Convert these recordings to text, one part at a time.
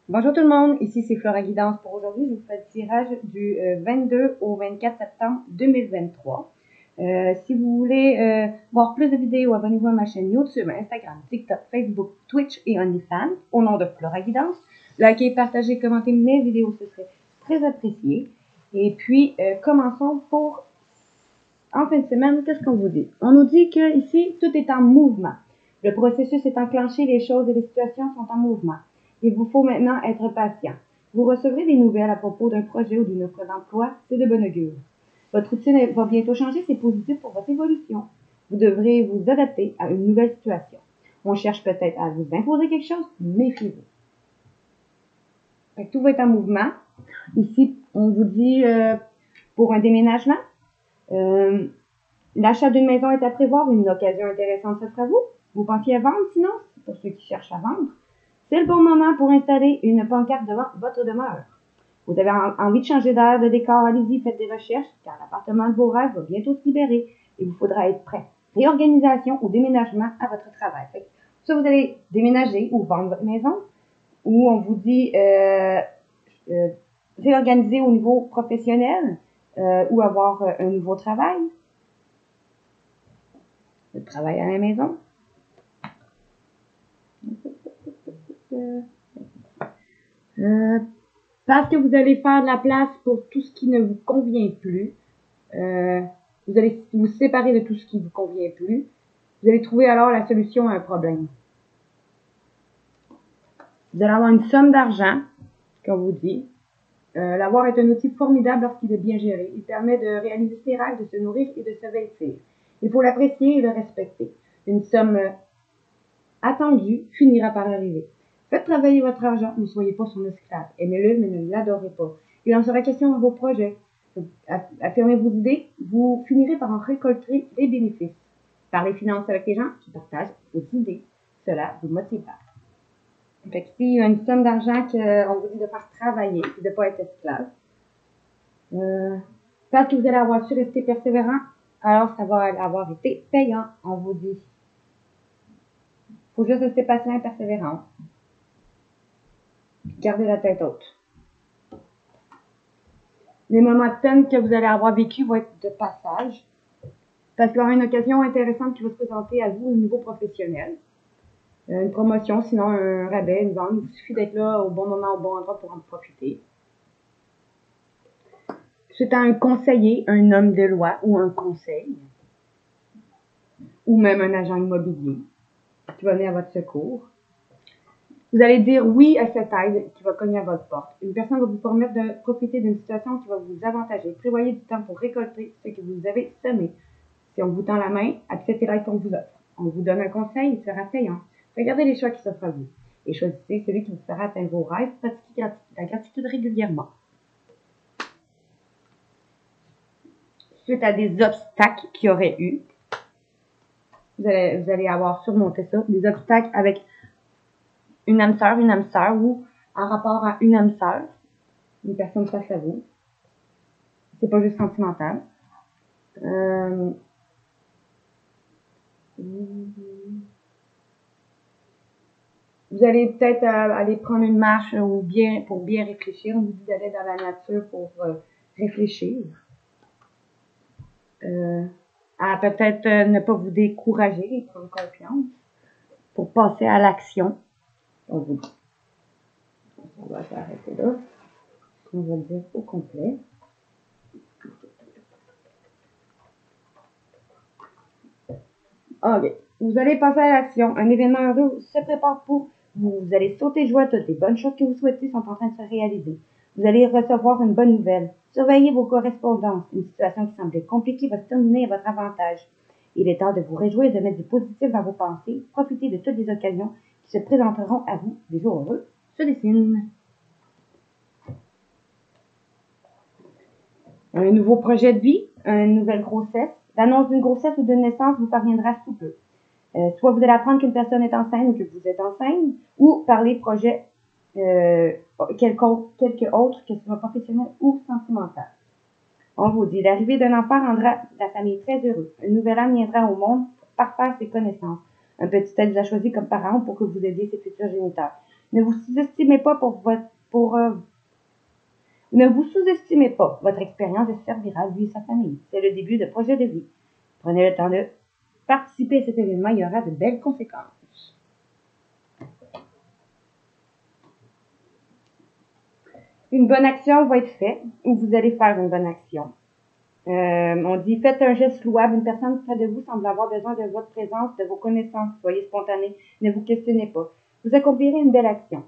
Bonjour tout le monde, ici c'est Flora Guidance pour aujourd'hui. Je vous fais le tirage du 22 au 24 septembre 2023. Si vous voulez voir plus de vidéos, abonnez-vous à ma chaîne YouTube, Instagram, TikTok, Facebook, Twitch et OnlyFans au nom de Flora Guidance. Likez, partagez, commentez mes vidéos, ce serait très apprécié. Et puis, commençons pour en fin de semaine. Qu'est-ce qu'on vous dit? On nous dit que ici tout est en mouvement. Le processus est enclenché, les choses et les situations sont en mouvement. Il vous faut maintenant être patient. Vous recevrez des nouvelles à propos d'un projet ou d'une offre d'emploi, c'est de bonne augure. Votre routine va bientôt changer, c'est positif pour votre évolution. Vous devrez vous adapter à une nouvelle situation. On cherche peut-être à vous imposer quelque chose, méfiez-vous. Tout va être en mouvement. Ici, on vous dit pour un déménagement, l'achat d'une maison est à prévoir, une occasion intéressante s'offre à vous. Vous pensiez à vendre sinon, pour ceux qui cherchent à vendre. C'est le bon moment pour installer une pancarte devant votre demeure. Vous avez envie de changer d'air, de décor, allez-y, faites des recherches, car l'appartement de vos rêves va bientôt se libérer et vous faudra être prêt. Réorganisation ou déménagement à votre travail. Soit vous allez déménager ou vendre votre maison, ou on vous dit réorganiser au niveau professionnel ou avoir un nouveau travail. Le travail à la maison. Parce que vous allez faire de la place pour tout ce qui ne vous convient plus. Vous allez vous séparer de tout ce qui ne vous convient plus. Vous allez trouver alors la solution à un problème. Vous allez avoir une somme d'argent, comme vous dit. L'avoir est un outil formidable lorsqu'il est bien géré. Il permet de réaliser ses rêves, de se nourrir et de se vêtir. Il faut l'apprécier et le respecter. Une somme attendue finira par arriver. Faites travailler votre argent, ne soyez pas son esclave. Aimez-le, mais ne l'adorez pas. Il en sera question dans vos projets. Affirmez vos idées, vous finirez par en récolter les bénéfices. Parlez finances avec les gens qui partagent vos idées. Cela vous motivera. Fait que s'il y a une somme d'argent qu'on vous dit de faire travailler et de ne pas être esclave, parce que vous allez avoir su rester persévérant, alors ça va avoir été payant, on vous dit. Il faut juste rester patient et persévérant. Gardez la tête haute. Les moments de peine que vous allez avoir vécu vont être de passage, parce qu'il y aura une occasion intéressante qui va se présenter à vous au niveau professionnel. Une promotion, sinon un rabais, une vente. Il suffit d'être là au bon moment, au bon endroit pour en profiter. C'est un conseiller, un homme de loi ou un conseil, ou même un agent immobilier qui va venir à votre secours. Vous allez dire oui à cette aide qui va cogner à votre porte. Une personne va vous permettre de profiter d'une situation qui va vous avantager. Prévoyez du temps pour récolter ce que vous avez semé. Si on vous tend la main, acceptez l'aide qu'on vous offre. On vous donne un conseil, il sera payant. Regardez les choix qui s'offrent à vous et choisissez celui qui vous fera atteindre vos rêves. Pratiquez la gratitude régulièrement. Suite à des obstacles qu'il y aurait eu, vous allez avoir surmonté ça, des obstacles avec une âme sœur ou en rapport à une âme sœur, une personne face à vous. C'est pas juste sentimental. Vous allez peut-être aller prendre une marche ou pour bien réfléchir. On vous dit d'aller dans la nature pour réfléchir. À peut-être ne pas vous décourager et prendre confiance pour passer à l'action. On va s'arrêter là. On va le dire au complet. Ok. Vous allez passer à l'action. Un événement heureux se prépare pour vous. Vous allez sauter de joie. Toutes les bonnes choses que vous souhaitez sont en train de se réaliser. Vous allez recevoir une bonne nouvelle. Surveillez vos correspondances. Une situation qui semblait compliquée va se terminer à votre avantage. Il est temps de vous réjouir et de mettre du positif dans vos pensées. Profitez de toutes les occasions qui se présenteront à vous. Des jours heureux se dessinent. Un nouveau projet de vie, une nouvelle grossesse. L'annonce d'une grossesse ou d'une naissance vous parviendra sous peu. Soit vous allez apprendre qu'une personne est enceinte ou que vous êtes enceinte, ou parler projet quelque autre, que ce soit professionnel ou sentimental. On vous dit, l'arrivée d'un enfant rendra la famille très heureuse. Un nouvel âme viendra au monde pour parfaire ses connaissances. Un petit aide vous a choisi comme parent pour que vous aidiez ses futurs géniteurs. Ne vous sous-estimez pas ne vous sous-estimez pas. Votre expérience servira lui et sa famille. C'est le début de projet de vie. Prenez le temps de participer à cet événement. Il y aura de belles conséquences. Une bonne action va être faite, ou vous allez faire une bonne action. On dit, faites un geste louable. Une personne près de vous semble avoir besoin de votre présence, de vos connaissances. Soyez spontané. Ne vous questionnez pas. Vous accomplirez une belle action.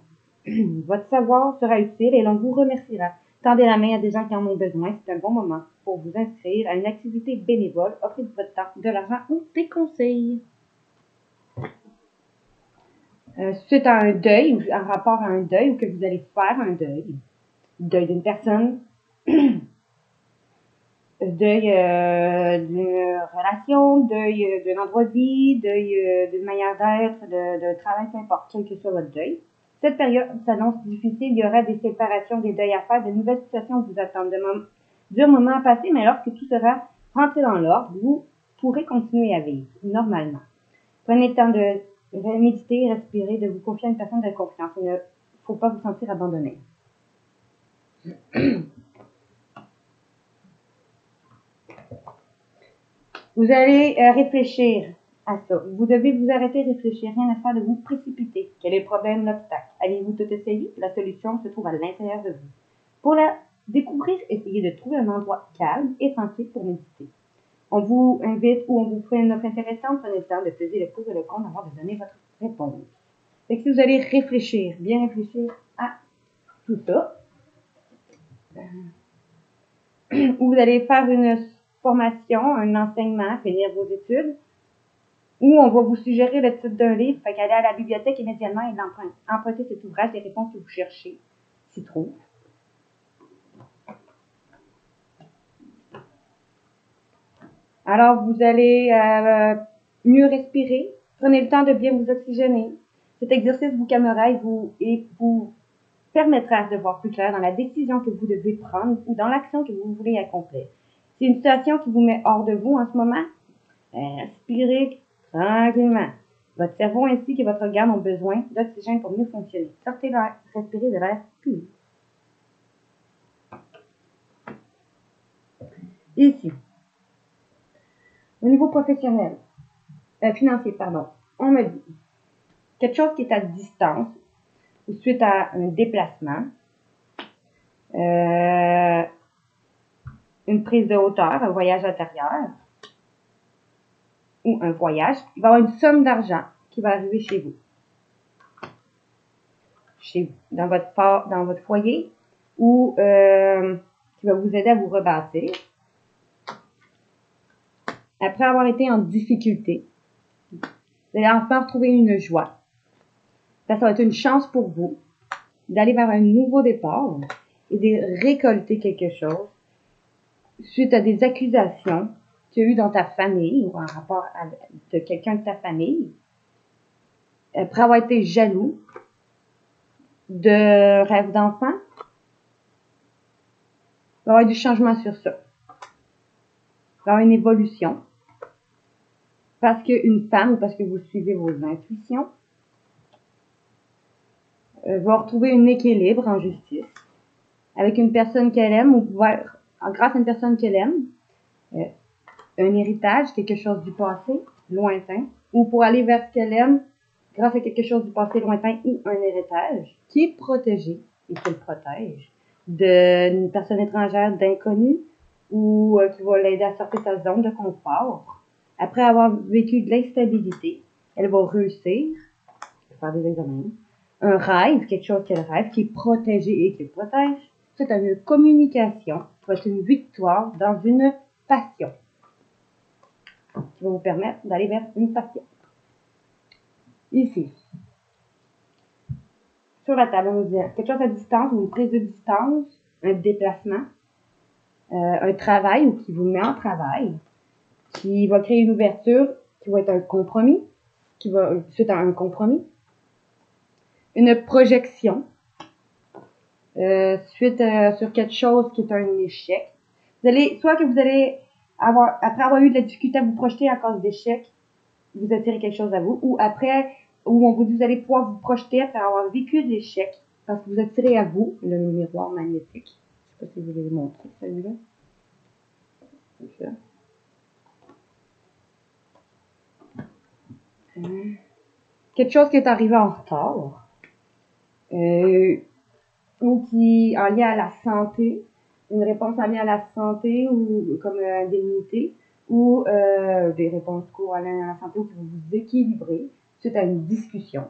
Votre savoir sera utile et l'on vous remerciera. Tendez la main à des gens qui en ont besoin. C'est un bon moment pour vous inscrire à une activité bénévole. Offrez de votre temps, de l'argent ou des conseils. Suite à un deuil ou en rapport à un deuil ou que vous allez faire un deuil. Deuil d'une personne. Deuil d'une relation, deuil d'un endroit de vie, deuil d'une manière d'être, de travail, peu importe, quel que soit votre deuil. Cette période s'annonce difficile, il y aura des séparations, des deuils à faire, de nouvelles situations vous attendent, de durs moments à passer, mais lorsque tout sera rentré dans l'ordre, vous pourrez continuer à vivre normalement. Prenez le temps de méditer, respirer, de vous confier à une personne de confiance. Il ne faut pas vous sentir abandonné. Vous allez réfléchir à ça. Vous devez vous arrêter de réfléchir, rien à faire de vous précipiter. Quel est le problème, l'obstacle? Allez-vous tout essayer? La solution se trouve à l'intérieur de vous. Pour la découvrir, essayez de trouver un endroit calme et tranquille pour méditer. On vous invite ou on vous fait une offre intéressante, prenez le temps de peser le pour et le contre avant de donner votre réponse. Fait que si vous allez réfléchir, bien réfléchir à tout ça, ou vous allez faire une formation, un enseignement, finir vos études, ou on va vous suggérer le titre d'un livre, fait qu'aller à la bibliothèque immédiatement et emprunter cet ouvrage, les réponses que vous cherchez s'y trouvent. Alors, vous allez mieux respirer. Prenez le temps de bien vous oxygéner. Cet exercice vous calmera et vous permettra de voir plus clair dans la décision que vous devez prendre ou dans l'action que vous voulez accomplir. C'est une situation qui vous met hors de vous en ce moment. Respirez tranquillement. Votre cerveau ainsi que votre organe ont besoin d'oxygène pour mieux fonctionner. Sortez l'air, respirez de l'air pur. Ici, au niveau professionnel, financier, pardon, on me dit quelque chose qui est à distance ou suite à un déplacement, une prise de hauteur, un voyage intérieur ou un voyage, il va y avoir une somme d'argent qui va arriver chez vous. Chez vous, dans votre foyer ou qui va vous aider à vous rebâtir. Après avoir été en difficulté, vous allez enfin retrouver une joie. Ça va être une chance pour vous d'aller vers un nouveau départ et de récolter quelque chose suite à des accusations qu'il y a eu dans ta famille ou en rapport de quelqu'un de ta famille. Après avoir été jaloux de rêve d'enfant, il va y avoir du changement sur ça. Il va y avoir une évolution. Parce qu'une femme ou parce que vous suivez vos intuitions, va retrouver un équilibre en justice avec une personne qu'elle aime ou grâce à une personne qu'elle aime, un héritage, quelque chose du passé lointain, ou pour aller vers ce qu'elle aime grâce à quelque chose du passé lointain ou un héritage qui est protégé et qui le protège d'une personne étrangère, d'inconnu ou qui va l'aider à sortir de sa zone de confort. Après avoir vécu de l'instabilité, elle va réussir, faire des examens, un rêve, quelque chose qu'elle rêve, qui est protégé et qui le protège. C'est une communication, ça va être une victoire dans une passion qui va vous permettre d'aller vers une passion. Ici, sur la table, on nous dit quelque chose à distance, une prise de distance, un déplacement, un travail ou qui vous met en travail, qui va créer une ouverture, qui va être un compromis, suite à un compromis, une projection, suite sur quelque chose qui est un échec. Soit que vous allez après avoir eu de la difficulté à vous projeter à cause d'échecs, vous attirez quelque chose à vous, ou après où vous allez pouvoir vous projeter après avoir vécu l'échec, parce que vous attirez à vous le miroir magnétique. Je ne sais pas si je vous l'ai montré, celui-là. Quelque chose qui est arrivé en retard, ou qui est en lien à la santé, une réponse en lien à la santé, ou comme indemnité, ou des réponses courtes en lien à la santé, où vous vous équilibrez suite à une discussion.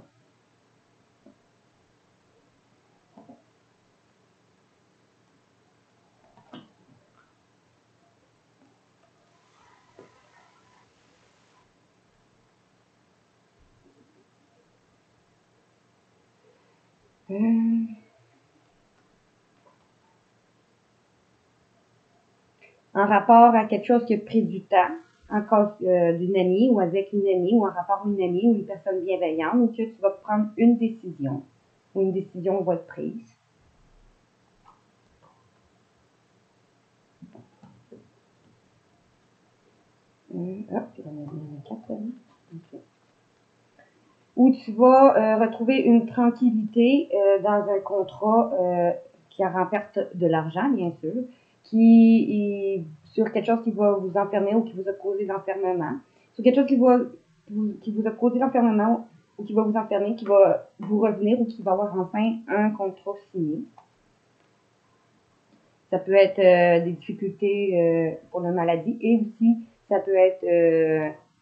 En rapport à quelque chose qui a pris du temps, en cause d'une amie ou avec une amie, ou en rapport à une amie ou une personne bienveillante, ou que tu vas prendre une décision, ou une décision va être prise. Où tu vas retrouver une tranquillité dans un contrat qui en perte de l'argent, bien sûr, qui est sur quelque chose qui va vous enfermer ou qui vous a causé l'enfermement, sur quelque chose qui vous a causé l'enfermement ou qui va vous enfermer, qui va vous revenir ou qui va avoir enfin un contrat signé. Ça peut être des difficultés pour la maladie et aussi ça peut être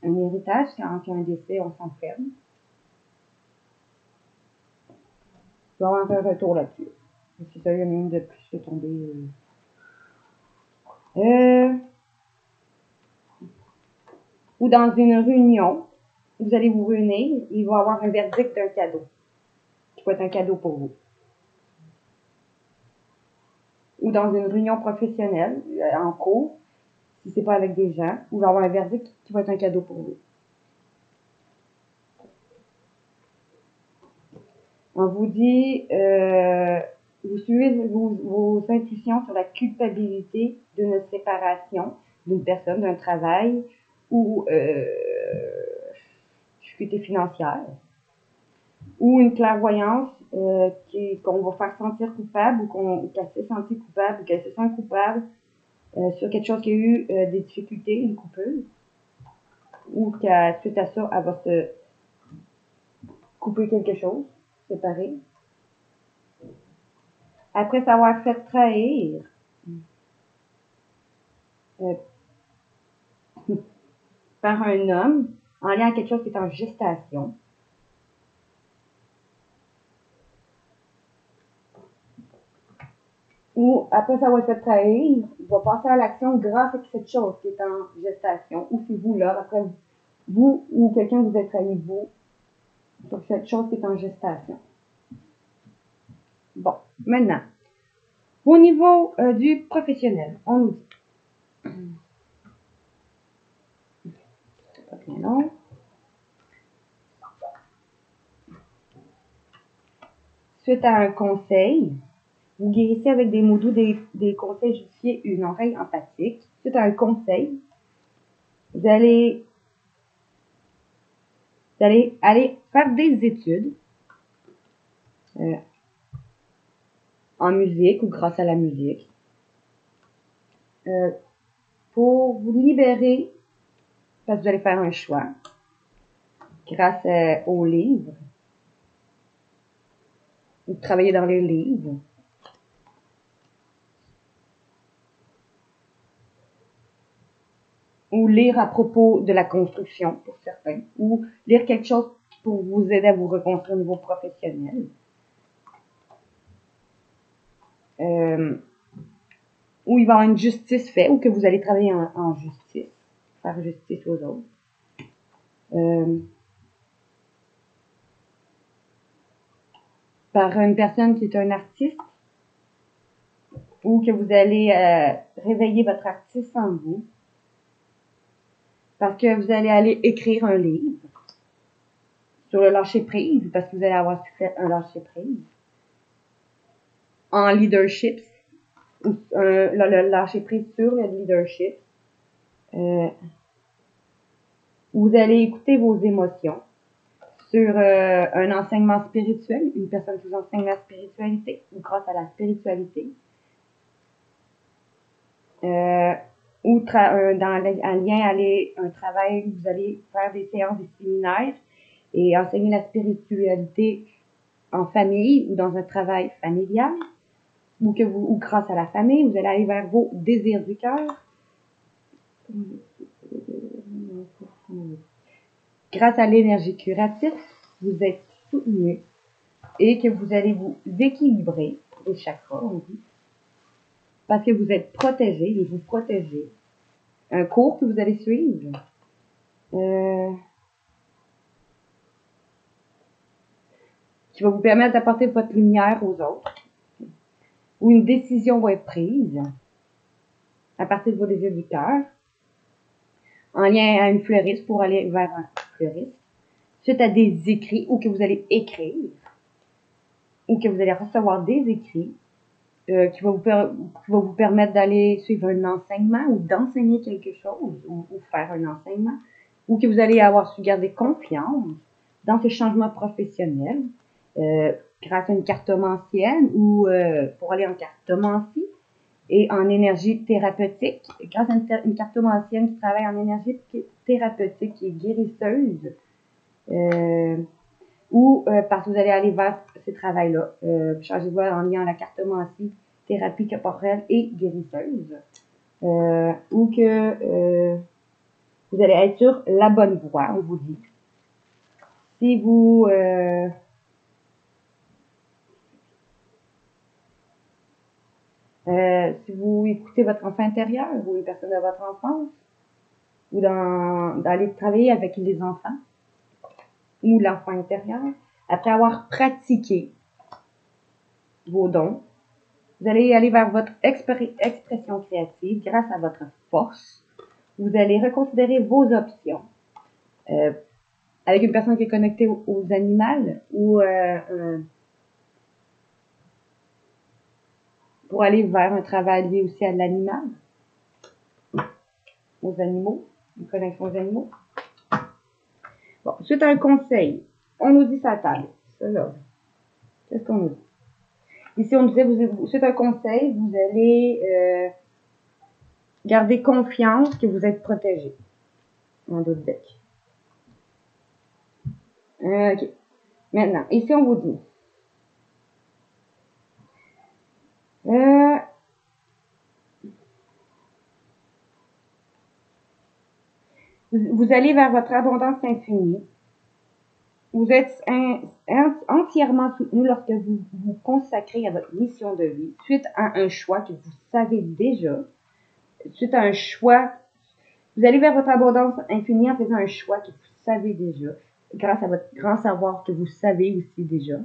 un héritage, quand il y a un décès, on s'enferme. Je vais avoir un retour là-dessus. C'est ça, il y en a une de plus qui est tombée. Ou dans une réunion, vous allez vous réunir, il va y avoir un verdict d'un cadeau, qui peut être un cadeau pour vous. Ou dans une réunion professionnelle, en cours, si c'est pas avec des gens, il va y avoir un verdict qui va être un cadeau pour vous. On vous dit, vous suivez vos intuitions sur la culpabilité d'une séparation d'une personne, d'un travail ou difficulté financière, ou une clairvoyance qu'on va faire sentir coupable ou qu'elle s'est sentie coupable ou qu'elle se sent coupable sur quelque chose qui a eu des difficultés, une coupure, ou qu'à suite à ça, elle va se couper quelque chose, séparer. Après s'avoir fait trahir par un homme en lien à quelque chose qui est en gestation. Ou après s'avoir fait trahir, il va passer à l'action grâce à cette chose qui est en gestation. Ou c'est vous là, après vous ou quelqu'un vous a trahi, vous, sur cette chose qui est en gestation. Bon, maintenant, au niveau du professionnel, on nous dit. C'est pas bien long. Suite à un conseil, vous guérissez avec des mots doux, des conseils justifiés, une oreille empathique. Suite à un conseil, vous allez aller faire des études en musique ou grâce à la musique pour vous libérer, parce que vous allez faire un choix grâce aux livres, ou travailler dans les livres. Ou lire à propos de la construction pour certains, ou lire quelque chose pour vous aider à vous reconstruire au niveau professionnel. Où il va y avoir une justice faite, ou que vous allez travailler en justice, faire justice aux autres. Par une personne qui est un artiste, ou que vous allez réveiller votre artiste en vous, parce que vous allez aller écrire un livre sur le lâcher-prise, parce que vous allez avoir fait un lâcher-prise. En leadership, ou le lâcher-prise sur le leadership. Vous allez écouter vos émotions sur un enseignement spirituel, une personne qui vous enseigne la spiritualité ou grâce à la spiritualité. Ou en lien avec un travail, vous allez faire des séances, des séminaires et enseigner la spiritualité en famille ou dans un travail familial, ou grâce à la famille, vous allez aller vers vos désirs du cœur. Grâce à l'énergie curative, vous êtes soutenu et que vous allez vous équilibrer les chakras, on dit, parce que vous êtes protégé et vous protégez. Un cours que vous allez suivre. Qui va vous permettre d'apporter votre lumière aux autres. Ou une décision va être prise à partir de vos désirs du cœur, en lien à une fleuriste pour aller vers un fleuriste, suite à des écrits ou que vous allez écrire, ou que vous allez recevoir des écrits qui va vous permettre d'aller suivre un enseignement ou d'enseigner quelque chose ou faire un enseignement, ou que vous allez avoir su garder confiance dans ce changement professionnel grâce à une cartomancienne ou pour aller en cartomancie et en énergie thérapeutique, grâce à une cartomancienne qui travaille en énergie thérapeutique qui est guérisseuse, ou parce que vous allez aller vers ce travail-là. Changez-vous en lien à la cartomancie, thérapie corporelle et guérisseuse. Ou que vous allez être sur la bonne voie, on vous dit. Si vous si vous écoutez votre enfant intérieur ou une personne de votre enfance, ou d'aller travailler avec les enfants, ou l'enfant intérieur, après avoir pratiqué vos dons, vous allez aller vers votre expression créative grâce à votre force. Vous allez reconsidérer vos options. Avec une personne qui est connectée aux animaux ou pour aller vers un travail lié aussi à l'animal, aux animaux, une connexion aux animaux. Bon, suite à un conseil, on nous dit ça table. Ça là. Qu'est-ce qu'on nous dit? Ici, on nous disait, suite à un conseil, vous allez garder confiance que vous êtes protégé. En d'autres decks. OK. Maintenant, ici, on vous dit. Vous allez vers votre abondance infinie. Vous êtes entièrement soutenu lorsque vous vous consacrez à votre mission de vie, suite à un choix que vous savez déjà, suite à un choix. Vous allez vers votre abondance infinie en faisant un choix que vous savez déjà, grâce à votre grand savoir que vous savez aussi déjà.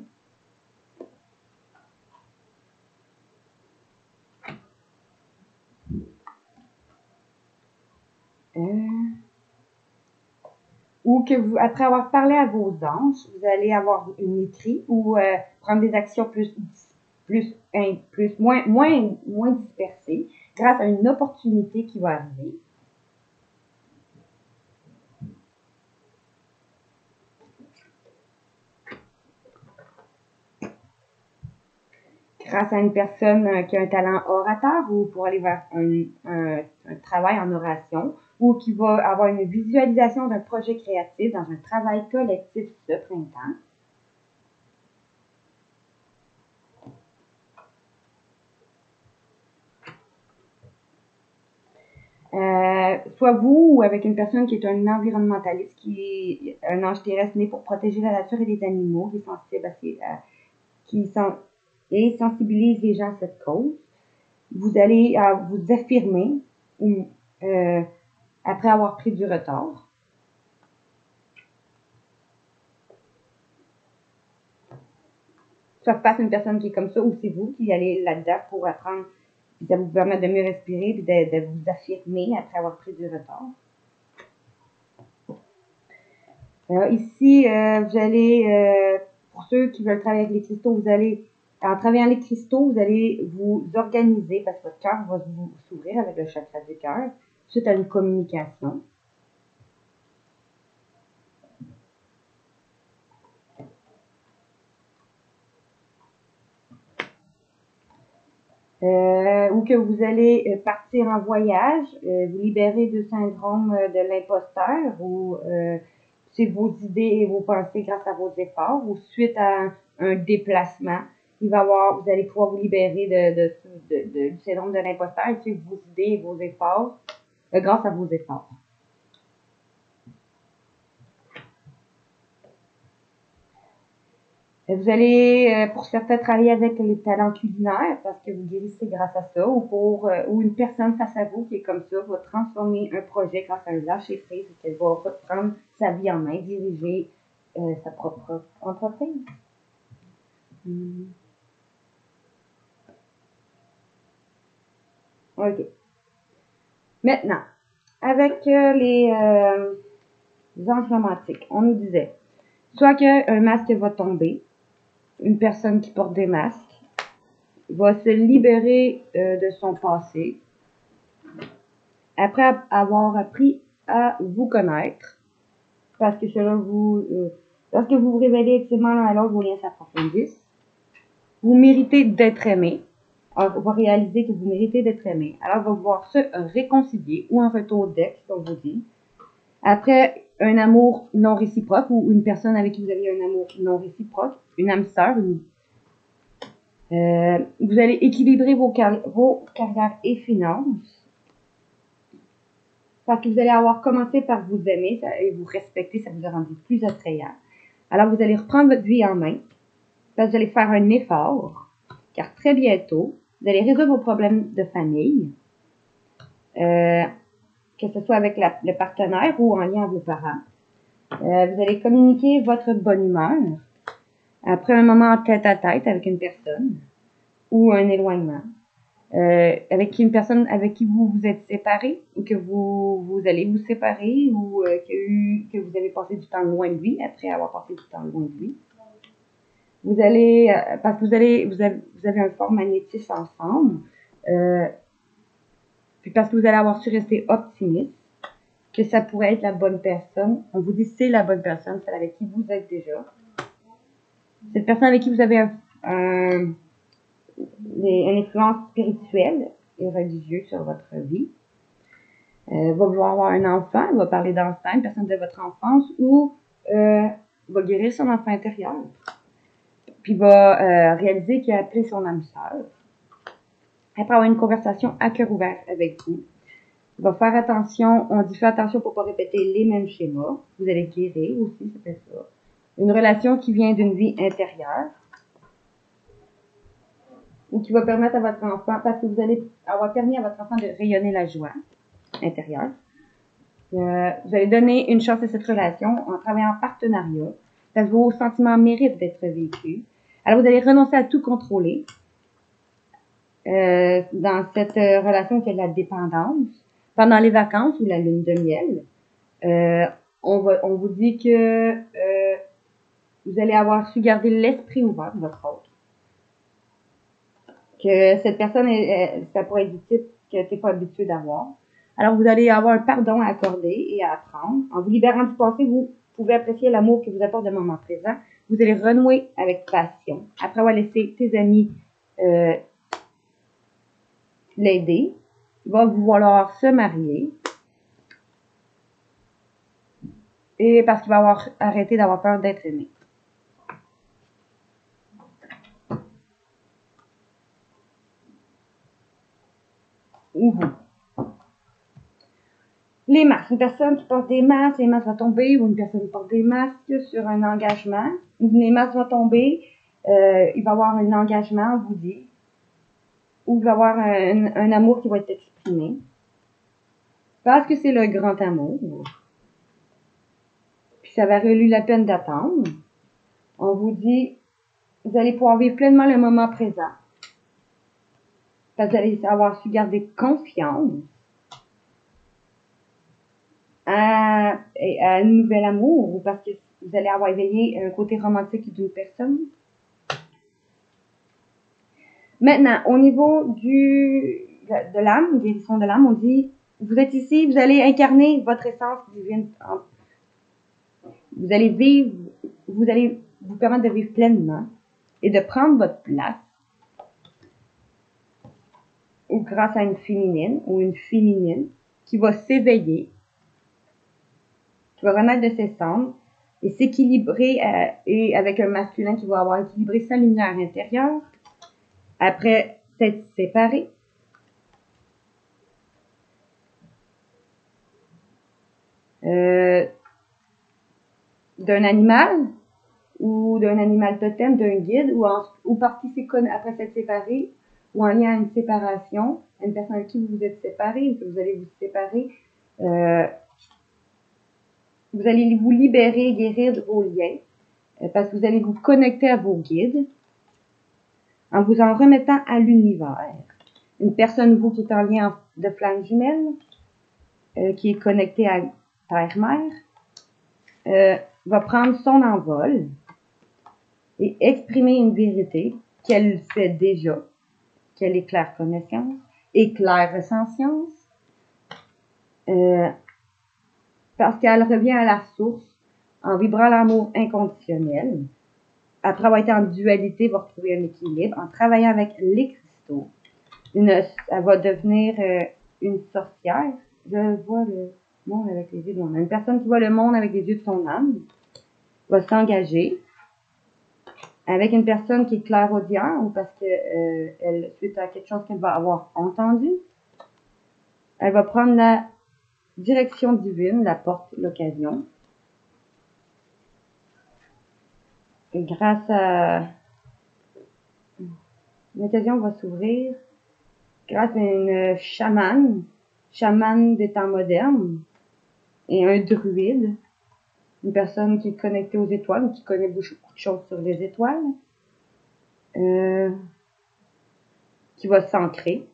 Ou que vous, après avoir parlé à vos anges, vous allez avoir une écrit ou prendre des actions moins dispersées grâce à une opportunité qui va arriver. Grâce à une personne qui a un talent orateur ou pour aller vers un travail en oration ou qui va avoir une visualisation d'un projet créatif dans un travail collectif ce printemps. Soit vous ou avec une personne qui est un environnementaliste, qui est un ange terrestre né pour protéger la nature et les animaux, qui est sensible et sensibilise les gens à cette cause. Vous allez vous affirmer après avoir pris du retard. Soit face à une personne qui est comme ça, ou c'est vous qui allez là-dedans pour apprendre, puis ça vous permet de mieux respirer, puis de vous affirmer après avoir pris du retard. Ici, vous allez, pour ceux qui veulent travailler avec les cristaux, en travaillant les cristaux, vous allez vous organiser parce que votre cœur va vous s'ouvrir avec le chakra du cœur suite à une communication. ou que vous allez partir en voyage, vous libérer du syndrome de l'imposteur, ou c'est vos idées et vos pensées grâce à vos efforts, ou suite à un déplacement, vous allez pouvoir vous libérer du syndrome de l'imposteur et suivre vos idées et vos efforts grâce à vos efforts. Vous allez, pour certains, travailler avec les talents culinaires parce que vous guérissez grâce à ça, ou une personne face à vous qui est comme ça va transformer un projet grâce à un lâcher-prise et qu'elle va reprendre sa vie en main, diriger sa propre entreprise. OK. Maintenant, avec les anges romantiques, on nous disait soit qu'un masque va tomber, une personne qui porte des masques va se libérer de son passé après avoir appris à vous connaître, parce que selon vous, lorsque vous vous révélez effectivement l'un à l'autre, vos liens s'approfondissent. Vous méritez d'être aimé. Alors, on va réaliser que vous méritez d'être aimé. Alors, on va pouvoir se réconcilier ou un retour d'ex, comme vous dit. Après un amour non réciproque ou une personne avec qui vous avez un amour non réciproque, une âme sœur, vous allez équilibrer vos carrières et finances parce que vous allez avoir commencé par vous aimer et vous respecter, ça vous a rendu plus attrayant. Alors, vous allez reprendre votre vie en main parce que vous allez faire un effort, car très bientôt, vous allez résoudre vos problèmes de famille, que ce soit avec le partenaire ou en lien avec vos parents. Vous allez communiquer votre bonne humeur après un moment tête-à-tête avec une personne ou un éloignement. Avec une personne avec qui vous vous êtes séparé ou que vous allez vous séparer ou que vous avez passé du temps loin de lui après avoir passé du temps loin de lui. Vous allez, parce que vous avez un fort magnétisme ensemble, puis parce que vous allez avoir su rester optimiste, que ça pourrait être la bonne personne. On vous dit c'est la bonne personne, celle avec qui vous êtes déjà. Cette personne avec qui vous avez une influence spirituelle et religieuse sur votre vie. Va vouloir avoir un enfant, va parler d'enfant, une personne de votre enfance, ou va guérir son enfant intérieur. Puis va réaliser qu'il a appelé son âme sœur. Après avoir une conversation à cœur ouvert avec vous. Il va faire attention, on dit fais attention pour ne pas répéter les mêmes schémas. Vous allez guérir aussi, ça fait ça. Une relation qui vient d'une vie intérieure. Ou qui va permettre à votre enfant, parce que vous allez avoir permis à votre enfant de rayonner la joie intérieure. Vous allez donner une chance à cette relation en travaillant en partenariat, parce que vos sentiments méritent d'être vécus. Alors, vous allez renoncer à tout contrôler dans cette relation qui est de la dépendance. Pendant les vacances ou la lune de miel, on vous dit que vous allez avoir su garder l'esprit ouvert de votre autre. Que cette personne, ça pourrait être du type que tu n'es pas habitué d'avoir. Alors, vous allez avoir un pardon à accorder et à apprendre. En vous libérant du passé, vous pouvez apprécier l'amour que vous apporte le moment présent. Vous allez renouer avec passion. Après avoir laissé tes amis l'aider, il va vouloir se marier. Et parce qu'il va avoir arrêté d'avoir peur d'être aimé. Les masques. Une personne qui porte des masques, les masques vont tomber, ou une personne qui porte des masques sur un engagement. Les masques vont tomber, il va y avoir un engagement, on vous dit, ou il va y avoir un amour qui va être exprimé. Parce que c'est le grand amour. Puis ça va valu la peine d'attendre. On vous dit, vous allez pouvoir vivre pleinement le moment présent. Parce que vous allez avoir su garder confiance à un nouvel amour, ou parce que vous allez avoir éveillé un côté romantique d'une personne. Maintenant, au niveau de l'âme, guérison de l'âme, on dit, vous êtes ici, vous allez incarner votre essence divine. Vous allez vous permettre de vivre pleinement et de prendre votre place. grâce à une féminine ou une féminine qui va s'éveiller, qui va renaître de ses cendres et s'équilibrer et avec un masculin qui va avoir équilibré sa lumière intérieure après s'être séparé. D'un animal ou d'un animal totem, d'un guide ou parce qu'il s'est connu après s'être séparé ou en lien à une séparation, une personne avec qui vous vous êtes séparé ou que vous allez vous séparer, vous allez vous libérer, guérir de vos liens parce que vous allez vous connecter à vos guides en vous en remettant à l'univers. Une personne, vous, qui est en lien de flamme jumelle, qui est connectée à Terre-Mère, va prendre son envol et exprimer une vérité qu'elle sait déjà, qu'elle est claire connaissance et claire ressentience, parce qu'elle revient à la source en vibrant l'amour inconditionnel. Après avoir été en dualité, va retrouver un équilibre en travaillant avec les cristaux. Elle va devenir une sorcière. Je vois le monde avec les yeux de mon âme. Une personne qui voit le monde avec les yeux de son âme va s'engager avec une personne qui est clairaudiente ou parce que elle, suite à quelque chose qu'elle va avoir entendu, elle va prendre la direction divine, la porte, l'occasion. Et grâce à l'occasion va s'ouvrir grâce à une chamane des temps modernes et un druide, une personne qui est connectée aux étoiles ou qui connaît beaucoup de choses sur les étoiles, qui va s'ancrer.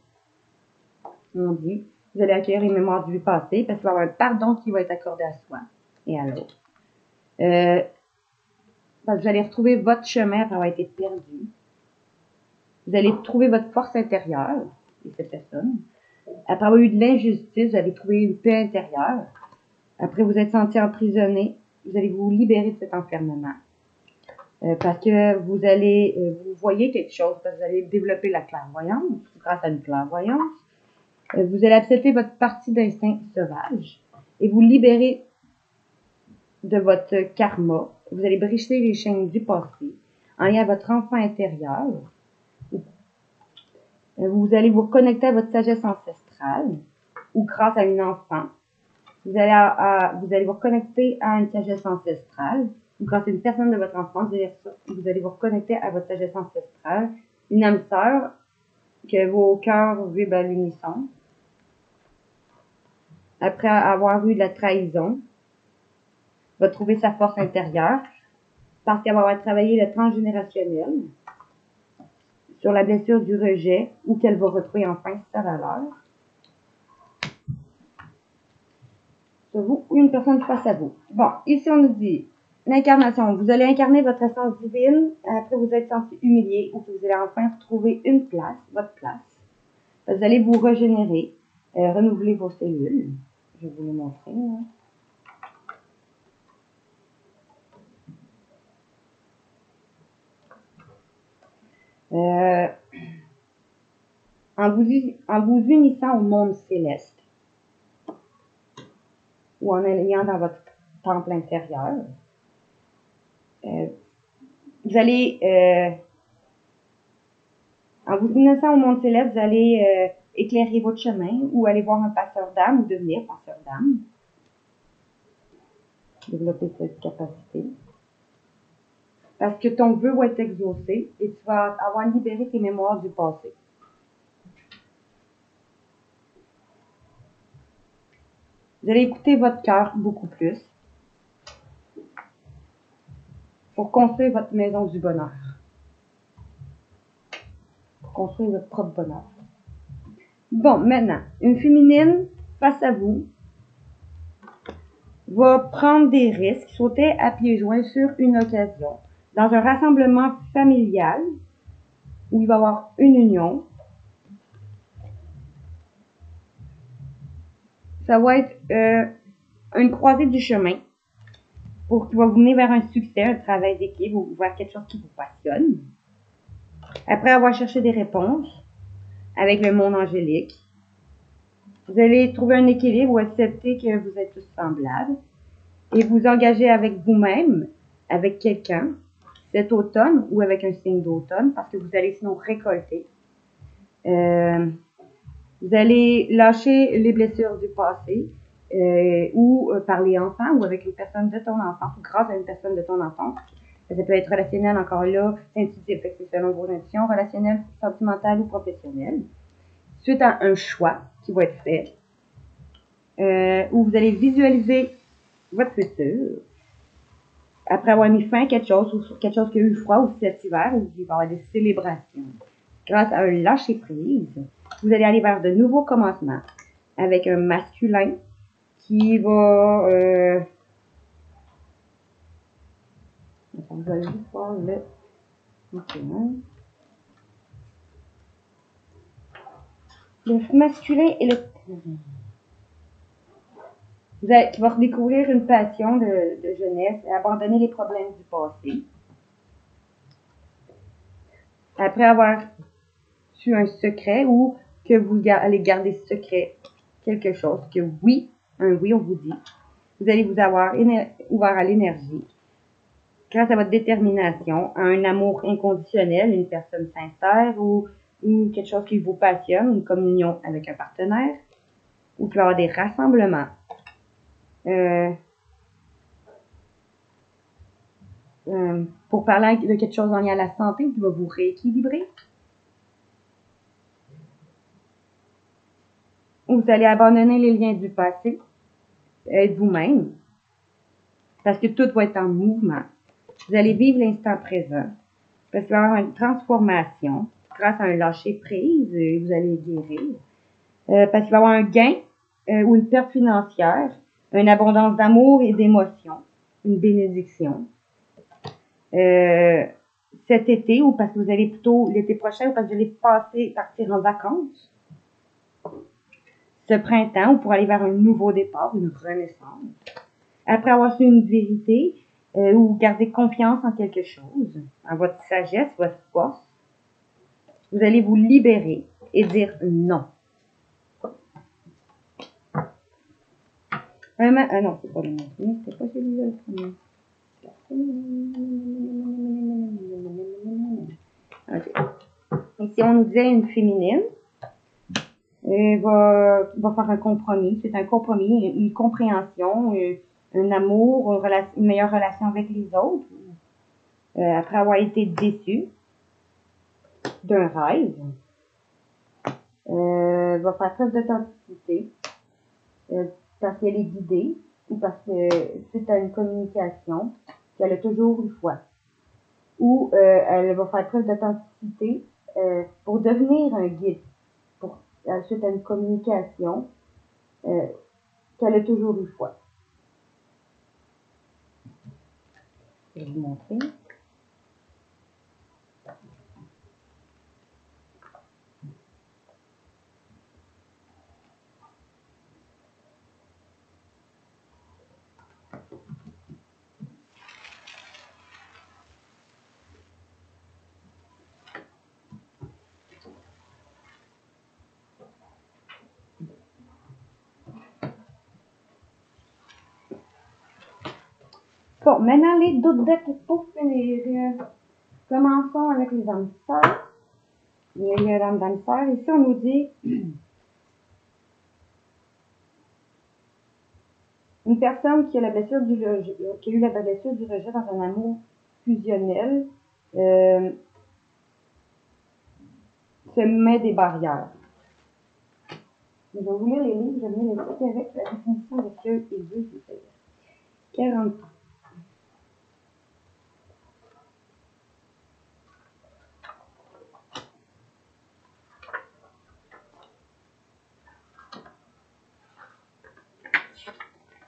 On dit, vous allez accueillir une mémoire du passé parce qu'il va y avoir un pardon qui va être accordé à soi et à l'autre. Parce que vous allez retrouver votre chemin après avoir été perdu. Vous allez trouver votre force intérieure, et cette personne. Après avoir eu de l'injustice, vous allez trouver une paix intérieure. Après vous êtes senti emprisonné, vous allez vous libérer de cet enfermement. Parce que vous allez, vous voyez quelque chose, parce que vous allez développer la clairvoyance, grâce à une clairvoyance. Vous allez accepter votre partie d'instinct sauvage et vous libérer de votre karma. Vous allez briser les chaînes du passé en lien à votre enfant intérieur. Vous allez vous reconnecter à votre sagesse ancestrale ou grâce à une enfant. Vous allez vous reconnecter à une sagesse ancestrale ou grâce à une personne de votre enfance. Vous allez vous reconnecter à votre sagesse ancestrale, une âme sœur que vos cœurs vibrent à l'unisson. Après avoir eu de la trahison, va trouver sa force intérieure parce qu'elle va avoir travaillé le transgénérationnel sur la blessure du rejet ou qu'elle va retrouver enfin sa valeur. C'est vous ou une personne face à vous. Bon, ici on nous dit l'incarnation. Vous allez incarner votre essence divine après vous êtes senti humilié ou que vous allez enfin retrouver une place, votre place. Vous allez vous régénérer, renouveler vos cellules. Je vais vous le montrer. Hein. En vous unissant au monde céleste ou en alliant dans votre temple intérieur, vous allez, en vous unissant au monde céleste, vous allez éclairer votre chemin ou aller voir un passeur d'âme ou devenir passeur d'âme. Développer cette capacité. Parce que ton vœu va être exaucé et tu vas avoir libéré tes mémoires du passé. Vous allez écouter votre cœur beaucoup plus pour construire votre maison du bonheur. Pour construire votre propre bonheur. Bon, maintenant, une féminine face à vous va prendre des risques, sauter à pieds joints sur une occasion, dans un rassemblement familial où il va y avoir une union. Ça va être une croisée du chemin pour qui va vous mener vers un succès, un travail d'équipe ou vers quelque chose qui vous passionne. Après avoir cherché des réponses, avec le monde angélique. Vous allez trouver un équilibre ou accepter que vous êtes tous semblables et vous engager avec vous-même, avec quelqu'un, cet automne ou avec un signe d'automne parce que vous allez sinon récolter. Vous allez lâcher les blessures du passé ou par les enfants ou avec une personne de ton enfance ou grâce à une personne de ton enfance. Ça peut être relationnel encore là, c'est intuitif, c'est selon vos intuitions, relationnel, sentimental ou professionnel. Suite à un choix qui va être fait, où vous allez visualiser votre futur après avoir mis fin à quelque chose ou sur quelque chose qui a eu froid ou cet hiver, où il va y avoir des célébrations. Grâce à un lâcher-prise, vous allez aller vers de nouveaux commencements avec un masculin qui va... Attends, je vais juste voir le... Le masculin et le... Qui va redécouvrir une passion de jeunesse et abandonner les problèmes du passé. Après avoir su un secret ou que vous allez garder secret quelque chose, que oui, un oui, on vous dit, vous allez vous avoir ouvert à l'énergie, grâce à votre détermination, à un amour inconditionnel, une personne sincère ou quelque chose qui vous passionne, une communion avec un partenaire, ou qu'il va y avoir des rassemblements. Pour parler de quelque chose en lien à la santé qui va vous rééquilibrer. Vous allez abandonner les liens du passé, être vous-même, parce que tout va être en mouvement. Vous allez vivre l'instant présent, parce qu'il va y avoir une transformation grâce à un lâcher-prise, vous allez guérir, parce qu'il va y avoir un gain ou une perte financière, une abondance d'amour et d'émotions, une bénédiction. Cet été, ou parce que vous allez plutôt l'été prochain, ou parce que vous allez partir en vacances. Ce printemps, ou pour aller vers un nouveau départ, une renaissance. Après avoir su une vérité, ou garder confiance en quelque chose, en votre sagesse, votre force, vous allez vous libérer et dire non. Non, c'est pas le même. C'est pas celui-là le premier. Okay. Ici, on nous disait une féminine va faire un compromis. C'est un compromis, une compréhension, un amour, une meilleure relation avec les autres. Après avoir été déçue d'un rêve, va faire preuve d'authenticité parce qu'elle est guidée ou parce que c'est une communication qu'elle a toujours eu foi. Ou elle va faire preuve d'authenticité pour devenir un guide, suite à une communication qu'elle a toujours eu foi. Je vais vous montrer. Bon, maintenant les d'autres decks pour finir. Commençons avec les âmes sœurs. Les âmes sœurs. Ici, on nous dit une personne qui a eu la blessure du rejet dans un amour fusionnel se met des barrières. Je vais vous lire les livres, je vais les lire avec la définition de ce qu'il veut dire. 40.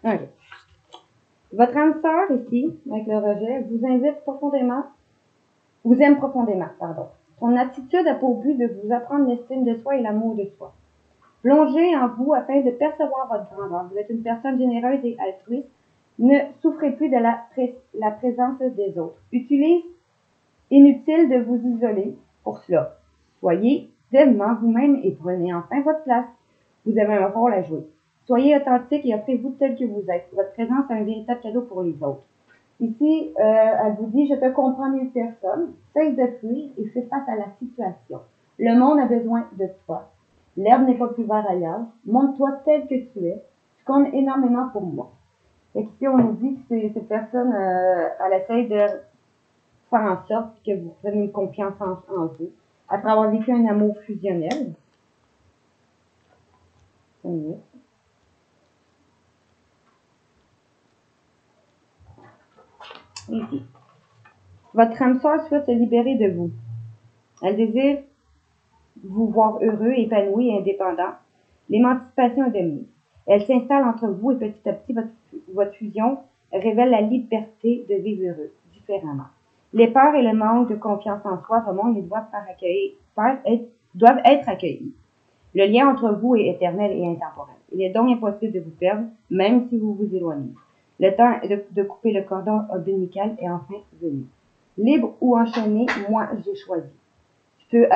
Okay. Votre âme sœur ici, avec le rejet, vous aime profondément, pardon. Son attitude a pour but de vous apprendre l'estime de soi et l'amour de soi. Plongez en vous afin de percevoir votre grandeur. Vous êtes une personne généreuse et altruiste. Ne souffrez plus de la présence des autres. Inutile de vous isoler pour cela. Soyez pleinement vous-même et prenez enfin votre place. Vous avez un rôle à jouer. Soyez authentique et offrez-vous tel que vous êtes. Votre présence est un véritable cadeau pour les autres. Ici, elle vous dit, je te comprends mieux que personne. Cesse de fuir et fais face à la situation. Le monde a besoin de toi. L'herbe n'est pas plus verte ailleurs. Montre-toi tel que tu es. Tu comptes énormément pour moi. Et ici, on nous dit que cette personne, elle essaie de faire en sorte que vous preniez une confiance en vous. Après avoir vécu un amour fusionnel. Ici. Votre âme sœur souhaite se libérer de vous. Elle désire vous voir heureux, épanoui et indépendant. L'émancipation est de mise. Elle s'installe entre vous et petit à petit, votre fusion révèle la liberté de vivre heureux, différemment. Les peurs et le manque de confiance en soi remontent et doivent être accueillis. Le lien entre vous est éternel et intemporel. Il est donc impossible de vous perdre, même si vous vous éloignez. Le temps de couper le cordon ombilical est enfin venu. Libre ou enchaîné, moi j'ai choisi. Tu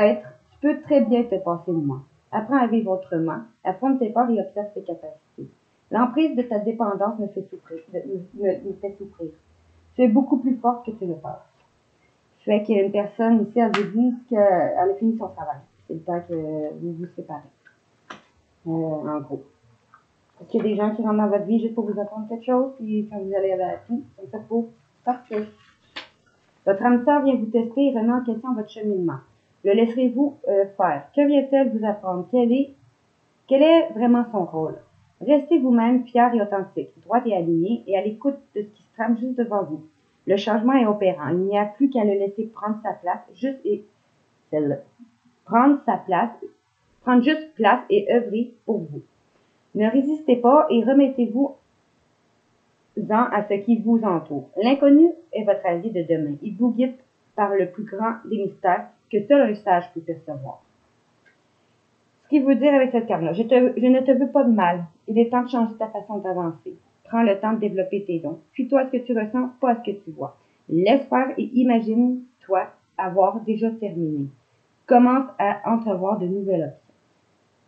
peux très bien te passer de moi. Apprends à vivre autrement, affronte tes peurs et observe tes capacités. L'emprise de ta dépendance me fait souffrir. Tu es beaucoup plus forte que tu le penses. Fait qu'une personne ici, elle vous dit qu'elle a fini son travail. C'est le temps que vous vous séparez. En gros. Est-ce qu'il y a des gens qui rentrent dans votre vie juste pour vous apprendre quelque chose, puis quand vous allez à la vie, comme ça pour partir. Votre âme sœur vient vous tester et remet en question votre cheminement. Le laisserez-vous faire? Que vient-elle vous apprendre? Quel est vraiment son rôle? Restez vous-même fier et authentique, droite et aligné, et à l'écoute de ce qui se trame juste devant vous. Le changement est opérant. Il n'y a plus qu'à le laisser prendre sa place, prendre juste place et œuvrer pour vous. Ne résistez pas et remettez-vous à ce qui vous entoure. L'inconnu est votre allié de demain. Il vous guide par le plus grand des mystères que seul un sage peut percevoir. Ce qu'il veut dire avec cette carte-là, je ne te veux pas de mal. Il est temps de changer ta façon d'avancer. Prends le temps de développer tes dons. Fie-toi à ce que tu ressens, pas à ce que tu vois. Laisse faire et imagine-toi avoir déjà terminé. Commence à entrevoir de nouvelles options.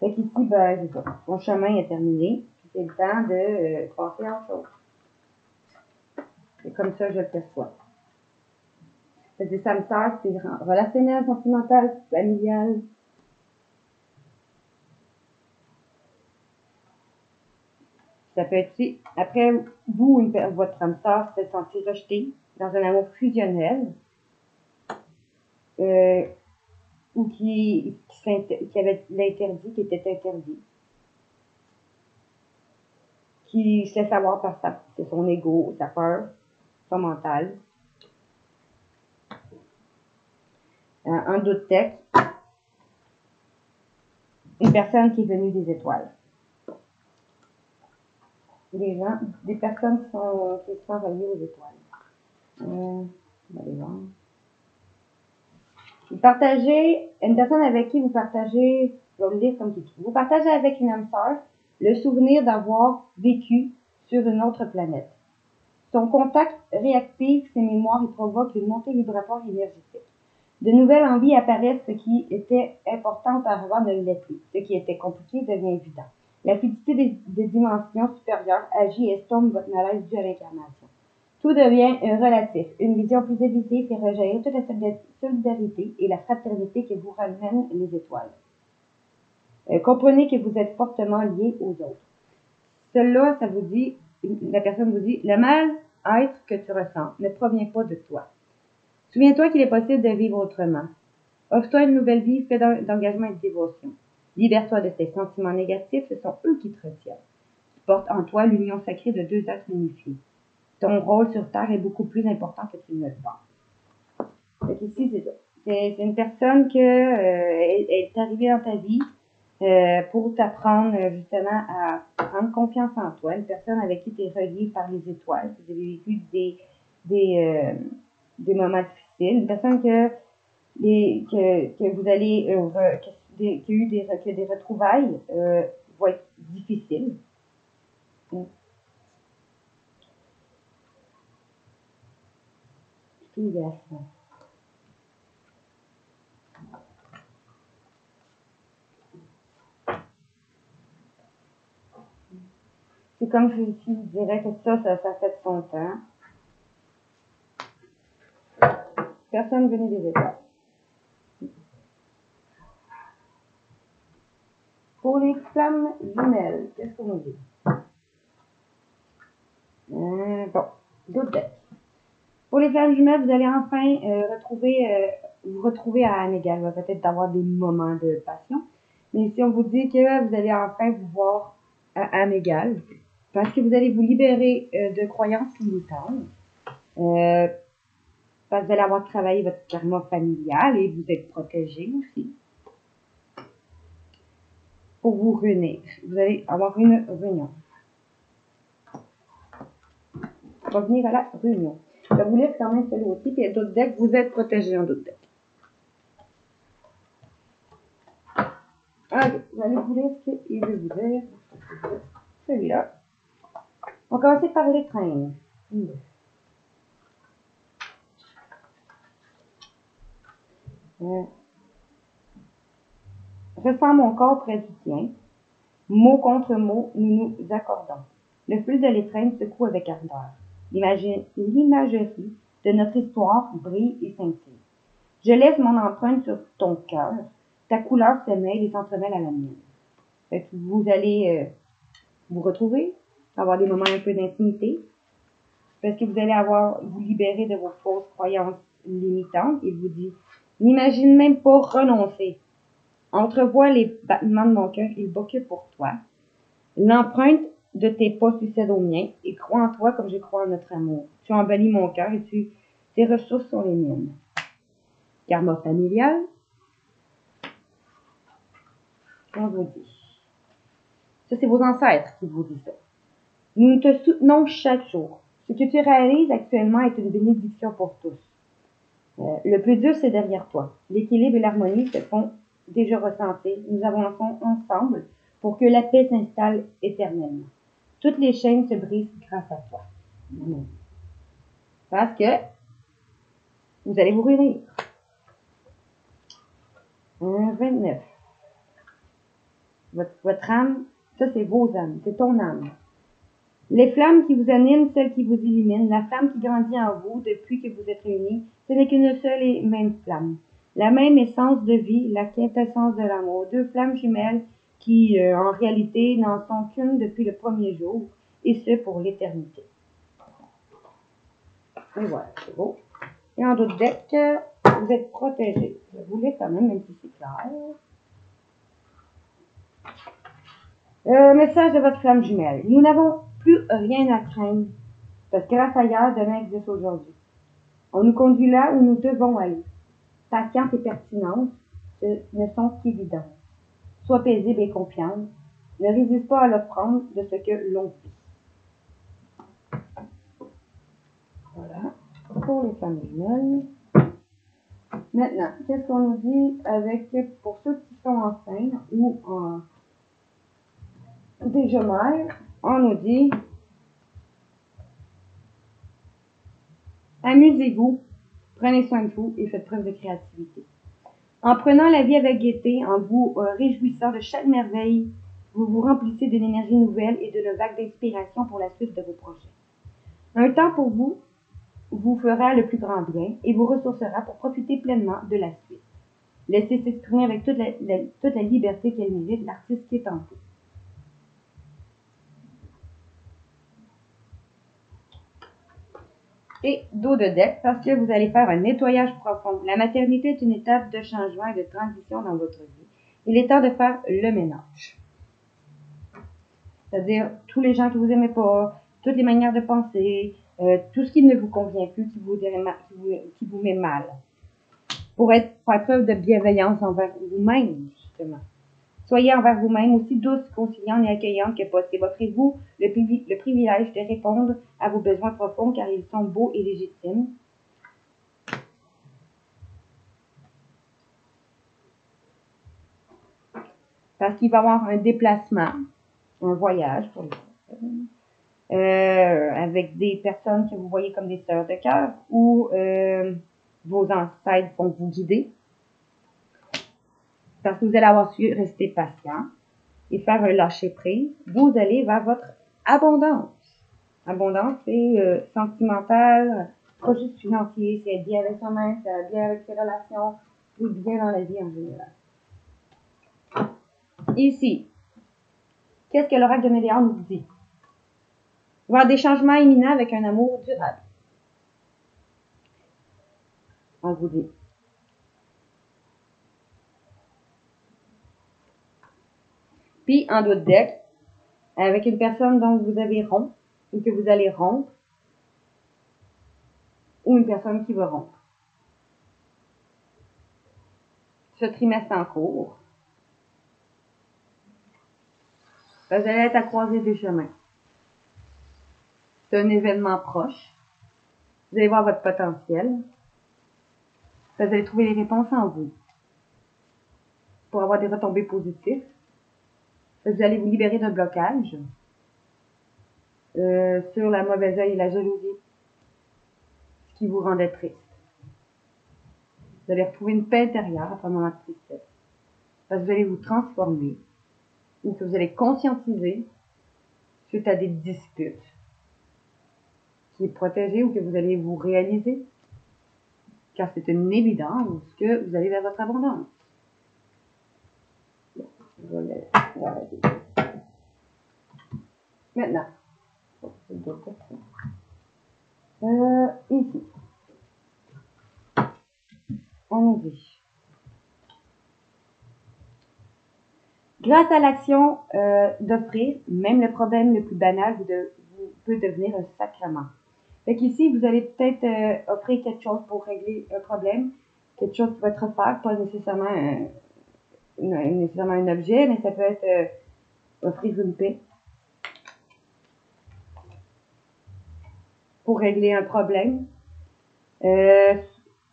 Fait qu'ici, ben, c'est ça. Ton chemin est terminé. C'est le temps de passer à autre chose. C'est comme ça que je le perçois. C'est des samsars, c'est relationnel, sentimental, familial. Ça peut être si, après, vous, votre âme sœur s'est sentie rejetée dans un amour fusionnel, ou qui avait l'interdit, qui était interdit, qui se laisse avoir par c'est son ego, sa peur, son mental. Un d'autres textes, une personne qui est venue des étoiles. Des personnes qui sont reliées aux étoiles. On va aller voir. Vous partagez, une personne avec qui vous partagez, je vais vous le lire comme c'est. Vous partagez avec une âme sœur le souvenir d'avoir vécu sur une autre planète. Son contact réactive ses mémoires et provoque une montée vibratoire énergétique. De nouvelles envies apparaissent, ce qui était important auparavant ne l'est plus. Ce qui était compliqué devient évident. La fluidité des dimensions supérieures agit et estompe votre malaise dû à l'incarnation. Tout devient relatif. Une vision plus avisée fait rejaillir toute la solidarité et la fraternité que vous ramènent les étoiles. Comprenez que vous êtes fortement liés aux autres. Cela, ça vous dit, la personne vous dit, le mal-être que tu ressens ne provient pas de toi. Souviens-toi qu'il est possible de vivre autrement. Offre-toi une nouvelle vie faite d'engagement et de dévotion. Libère-toi de tes sentiments négatifs, ce sont eux qui te retiennent. Tu portes en toi l'union sacrée de deux êtres unifiés. Ton rôle sur Terre est beaucoup plus important que tu ne le penses. Donc ici, c'est ça. C'est une personne qui est arrivée dans ta vie pour t'apprendre justement à prendre confiance en toi. Une personne avec qui tu es relié par les étoiles. Vous avez vécu des moments difficiles. Une personne que vous allez qui a eu des retrouvailles vont être difficiles. Yes. C'est comme si je dirais que ça fait son temps. Personne venait des étapes. Pour les flammes jumelles, qu'est-ce qu'on dit? Bon, d'autres deck. Pour les flammes jumelles, vous allez enfin vous retrouver à âme égale. Il va peut-être avoir des moments de passion. Mais si on vous dit que vous allez enfin vous voir à âme égale, parce que vous allez vous libérer de croyances limitantes, parce que vous allez avoir travaillé votre karma familial et vous êtes protégé aussi. Pour vous réunir, vous allez avoir une réunion. Revenir à la réunion. Je vais vous lire quand même celui aussi, puis il y a d'autres decks, vous êtes protégé en d'autres decks. Allez, vous allez vous lire ce qu'il veut vous dire. Celui-là. On va commencer par l'étreindre. Ressens mon corps près du tien. Mot contre mot, nous nous accordons. Le fil de l'étreinte secoue avec ardeur. L'imagerie de notre histoire brille et scintille. Je laisse mon empreinte sur ton cœur. Ta couleur se mêle et s'entremêle à la mienne. Fait que vous allez vous retrouver, avoir des moments un peu d'intimité, parce que vous allez vous libérer de vos fausses croyances limitantes. Il vous dit, n'imagine même pas renoncer. Entrevois les battements de mon cœur, il bat que pour toi. L'empreinte de tes pas succède au mien, et crois en toi comme je crois en notre amour. Tu embellis mon cœur et tes ressources sont les miennes. Karma familial. On vous dit. Ça, c'est vos ancêtres qui vous disent ça. Nous te soutenons chaque jour. Ce que tu réalises actuellement est une bénédiction pour tous. Le plus dur, c'est derrière toi. L'équilibre et l'harmonie se font déjà ressentir. Nous avançons ensemble pour que la paix s'installe éternellement. Toutes les chaînes se brisent grâce à toi. Parce que vous allez vous réunir. 29. Votre âme, ça c'est vos âmes, c'est ton âme. Les flammes qui vous animent, celles qui vous illuminent, la flamme qui grandit en vous depuis que vous êtes réunis, ce n'est qu'une seule et même flamme. La même essence de vie, la quintessence de l'amour. Deux flammes jumelles qui, en réalité, n'en sont qu'une depuis le premier jour, et ce pour l'éternité. Et voilà, c'est beau. Et en d'autres decks, vous êtes protégés. Je vous l'ai quand même si c'est clair. Message de votre flamme jumelle. Nous n'avons plus rien à craindre, parce que la faillade demain existe aujourd'hui. On nous conduit là où nous devons aller. Patience et pertinence ne sont qu'évidentes. Sois paisible et confiante. Ne résiste pas à l'offrande de ce que l'on vit. Voilà, pour les femmes jumelles. Maintenant, qu'est-ce qu'on nous dit pour ceux qui sont enceintes ou déjà mères? On nous dit amusez-vous, prenez soin de vous et faites preuve de créativité. En prenant la vie avec gaieté, en vous réjouissant de chaque merveille, vous vous remplissez d'une énergie nouvelle et d'une vague d'inspiration pour la suite de vos projets. Un temps pour vous fera le plus grand bien et vous ressourcera pour profiter pleinement de la suite. Laissez s'exprimer avec toute la liberté qu'elle mérite l'artiste qui est en vous. Et dos de deck, parce que vous allez faire un nettoyage profond. La maternité est une étape de changement et de transition dans votre vie. Il est temps de faire le ménage. C'est-à-dire tous les gens que vous n'aimez pas, toutes les manières de penser, tout ce qui ne vous convient plus, qui vous met mal. Pour faire preuve de bienveillance envers vous-même, justement. Soyez envers vous-même aussi douce, conciliante et accueillante que possible. Offrez-vous le privilège de répondre à vos besoins profonds car ils sont beaux et légitimes. Parce qu'il va y avoir un déplacement, un voyage pour avec des personnes que vous voyez comme des sœurs de cœur ou vos ancêtres vont vous guider. Parce que vous allez avoir su rester patient et faire un lâcher prise. Vous allez vers votre abondance. Abondance, c'est sentimental, pas juste financier, c'est être bien avec soi-même, c'est être bien avec ses relations, ou bien dans la vie en général. Ici, qu'est-ce que l'oracle de Médéor nous dit? Il va y avoir des changements imminents avec un amour durable. On vous dit. Puis, en d'autres decks, avec une personne dont vous avez rompre, ou que vous allez rompre, ou une personne qui va rompre. Ce trimestre en cours, vous allez être à croiser des chemins. C'est un événement proche. Vous allez voir votre potentiel. Vous allez trouver les réponses en vous pour avoir des retombées positives. Vous allez vous libérer d'un blocage sur la mauvaise œil et la jalousie, ce qui vous rendait triste. Vous allez retrouver une paix intérieure après un moment de tristesse. Parce que vous allez vous transformer ou que vous allez conscientiser suite à des disputes qui est protégé ou que vous allez vous réaliser. Car c'est une évidence que vous allez vers votre abondance. Bon, je vais arrêter. Maintenant, ici, on nous dit, grâce à l'action d'offrir, même le problème le plus banal vous peut devenir un sacrement. Fait qu'ici, vous allez peut-être offrir quelque chose pour régler un problème, quelque chose qui va être offert, pas nécessairement un objet, mais ça peut être offrir une paix pour régler un problème. Il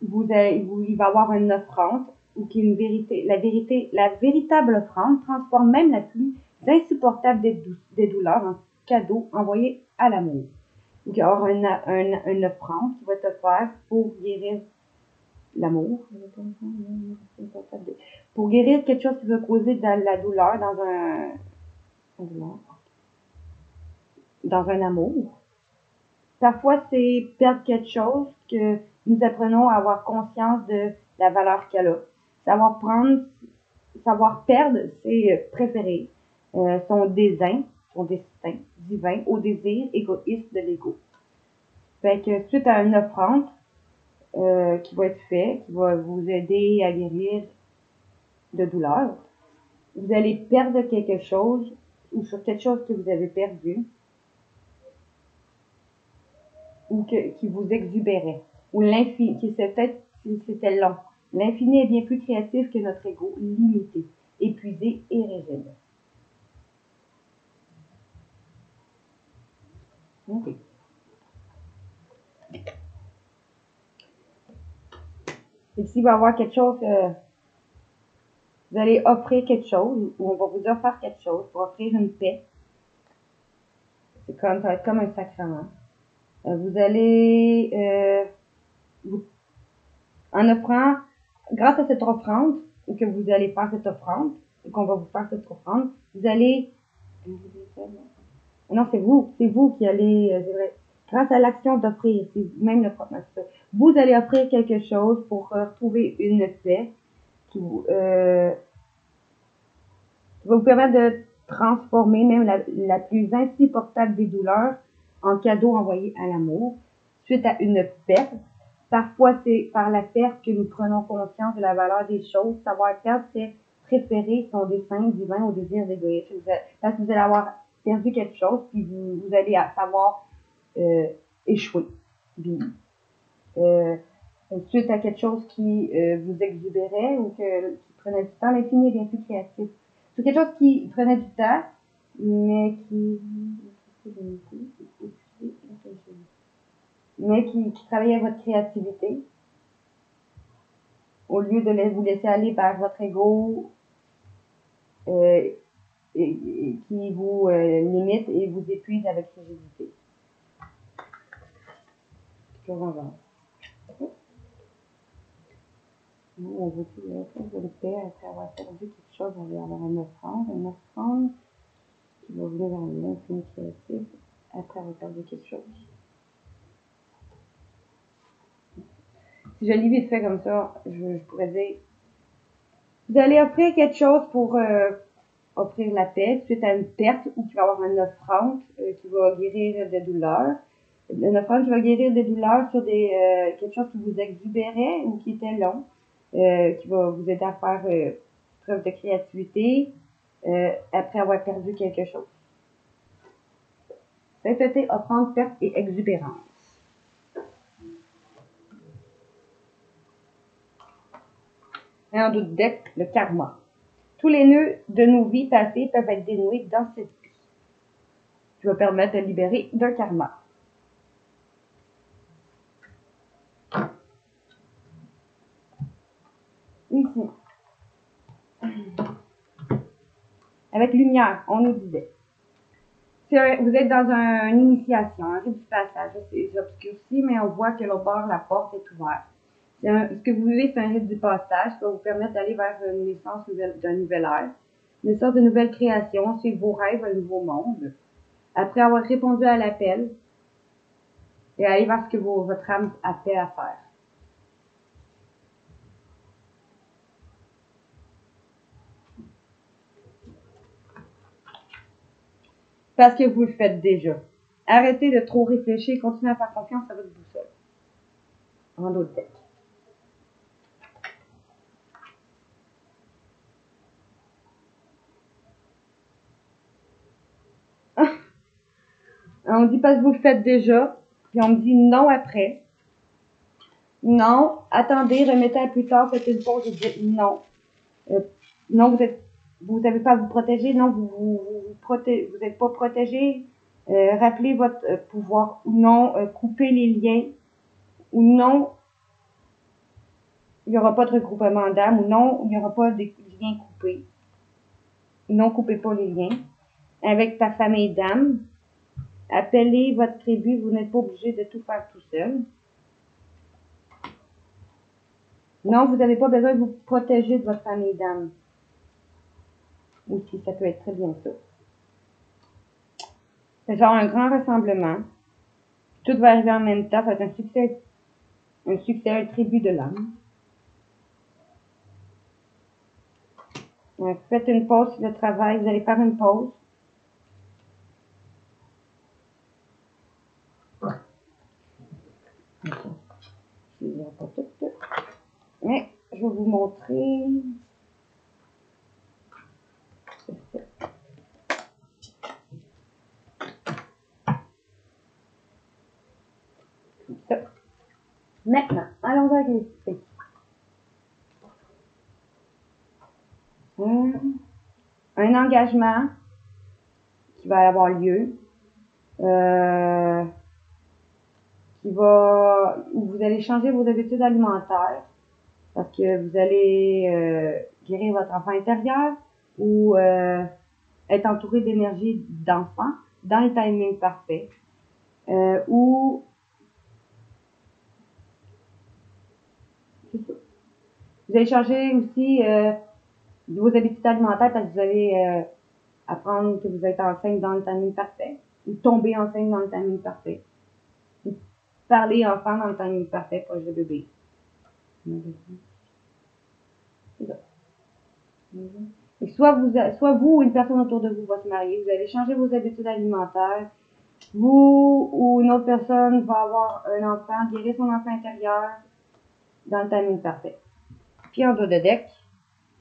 va y avoir une offrande ou qui est une vérité. La véritable offrande transforme même la plus insupportable des douleurs en cadeau envoyé à l'amour. Donc, il va y avoir une offrande qui va être offerte pour guérir l'amour. Pour guérir quelque chose qui va causer de la douleur dans un amour. Parfois, c'est perdre quelque chose que nous apprenons à avoir conscience de la valeur qu'elle a. Savoir perdre, c'est préférer son destin divin au désir égoïste de l'ego. Fait que suite à une offrande qui va être faite, qui va vous aider à guérir de douleur, vous allez perdre quelque chose ou sur quelque chose que vous avez perdu ou qui vous exubérait, ou l'infini, qui peut-être si c'était long. L'infini est bien plus créatif que notre ego limité, épuisé et rigide. Ok. Ici, il va y avoir quelque chose, vous allez offrir quelque chose, ou on va vous offrir quelque chose pour offrir une paix. Ça va être comme un sacrement. Vous allez, en offrant, grâce à cette offrande, ou que vous allez faire cette offrande, ou qu'on va vous faire cette offrande, vous allez, non, c'est vous qui allez, c'est vrai, grâce à l'action d'offrir, c'est même le propriétaire, vous allez offrir quelque chose pour retrouver une paix qui va vous permettre de transformer même la plus insupportable des douleurs en cadeau envoyé à l'amour suite à une perte. Parfois, c'est par la perte que nous prenons conscience de la valeur des choses. Savoir perdre, c'est préférer son dessein divin au désir d'égoïsme. Parce que vous allez avoir perdu quelque chose, puis vous allez savoir échouer. Puis, suite à quelque chose qui vous exubérait ou qui prenait du temps, l'infini est bien plus créatif. C'est quelque chose qui prenait du temps, mais qui travaillait votre créativité. Au lieu de vous laisser aller par votre ego qui vous limite et vous épuise avec rigidité. Je reviens. On vous dit de paix après avoir perdu quelque chose, on va avoir une offrande qui va venir dans l'infini créatif après avoir perdu quelque chose. Si je lis vite fait comme ça, je pourrais dire, vous allez offrir quelque chose pour offrir la paix suite à une perte ou qui va avoir une offrande qui va guérir des douleurs. Une offrande qui va guérir des douleurs sur quelque chose qui vous exubérait ou qui était long, qui va vous aider à faire preuve de créativité après avoir perdu quelque chose. Sainteté, offrande, perte et exubérance. Et en d'autres deck, le karma. Tous les nœuds de nos vies passées peuvent être dénoués dans cette vie. Qui va permettre de libérer d'un karma. Ici. Avec lumière, on nous disait. Si vous êtes dans une initiation, un rite du passage, c'est obscurci, mais on voit que l'autre bord, la porte est ouverte. Ce que vous vivez, c'est un rite du passage qui va vous permettre d'aller vers une naissance d'un nouvel ère, une naissance de nouvelles créations, suivre vos rêves, un nouveau monde. Après avoir répondu à l'appel, et aller vers ce que votre âme appelle à faire. Parce que vous le faites déjà. Arrêtez de trop réfléchir, continuez à faire confiance à votre boussole. En d'autres textes. On me dit parce que vous le faites déjà, puis on me dit non après. Non, attendez, remettez à plus tard, faites une pause et dites non. Non, vous n'avez pas à vous protéger, non, vous n'êtes pas protégé. Rappelez votre pouvoir ou non, coupez les liens ou non, il n'y aura pas de regroupement d'âmes ou non, il n'y aura pas de liens coupés. Non, coupez pas les liens. Avec ta famille d'âmes, appelez votre tribu, vous n'êtes pas obligé de tout faire tout seul. Non, vous n'avez pas besoin de vous protéger de votre famille d'âmes. Aussi, ça peut être très bien ça. C'est genre un grand rassemblement. Tout va arriver en même temps, ça va être un succès, un tribut de l'âme. Faites une pause sur le travail, vous allez faire une pause. Je ne dirai pas tout. Mais je vais vous montrer. Ça. Maintenant, allons avec les spectacles. Un engagement qui va avoir lieu, où vous allez changer vos habitudes alimentaires parce que vous allez guérir votre enfant intérieur ou être entouré d'énergie d'enfant dans le timing parfait, ou c'est ça. Vous allez changer aussi vos habitudes alimentaires parce que vous allez apprendre que vous êtes enceinte dans le timing parfait ou tomber enceinte dans le timing parfait. Ou parler enfant dans le timing parfait, proche de bébé. C'est ça. Et soit vous ou une personne autour de vous va se marier, vous allez changer vos habitudes alimentaires. Vous ou une autre personne va avoir un enfant, guérir son enfant intérieur dans le timing parfait. Puis en dos de deck,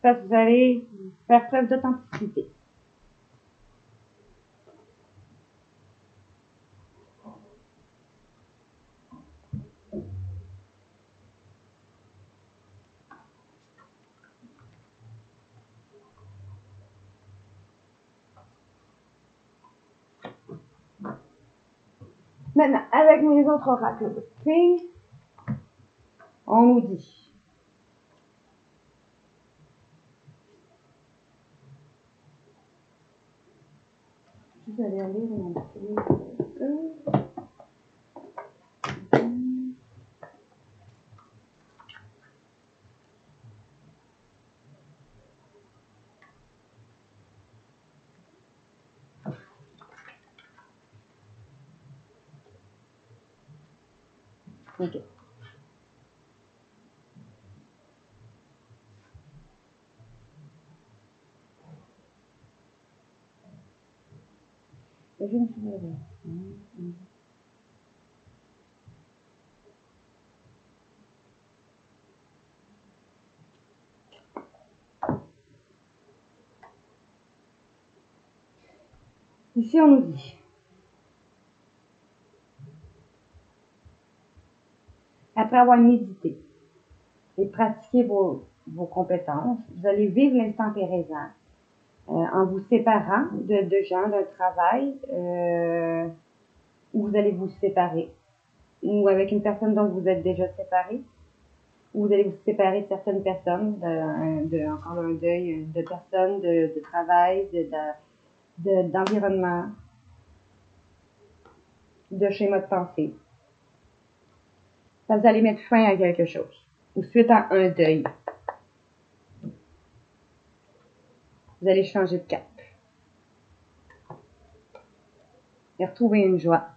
parce que vous allez faire preuve d'authenticité. Maintenant, avec mes autres oracles de fées, on nous dit je vais aller lire mon petit. Ok. Je me souviens. Ici, on nous dit, après avoir médité et pratiqué vos compétences, vous allez vivre l'instant présent en vous séparant de gens, d'un travail où vous allez vous séparer, ou avec une personne dont vous êtes déjà séparé, ou vous allez vous séparer de certaines personnes, encore un deuil de personnes, de travail, d'environnement, de schéma de pensée. Ça, vous allez mettre fin à quelque chose, ou suite à un deuil. Vous allez changer de cap. Et retrouver une joie.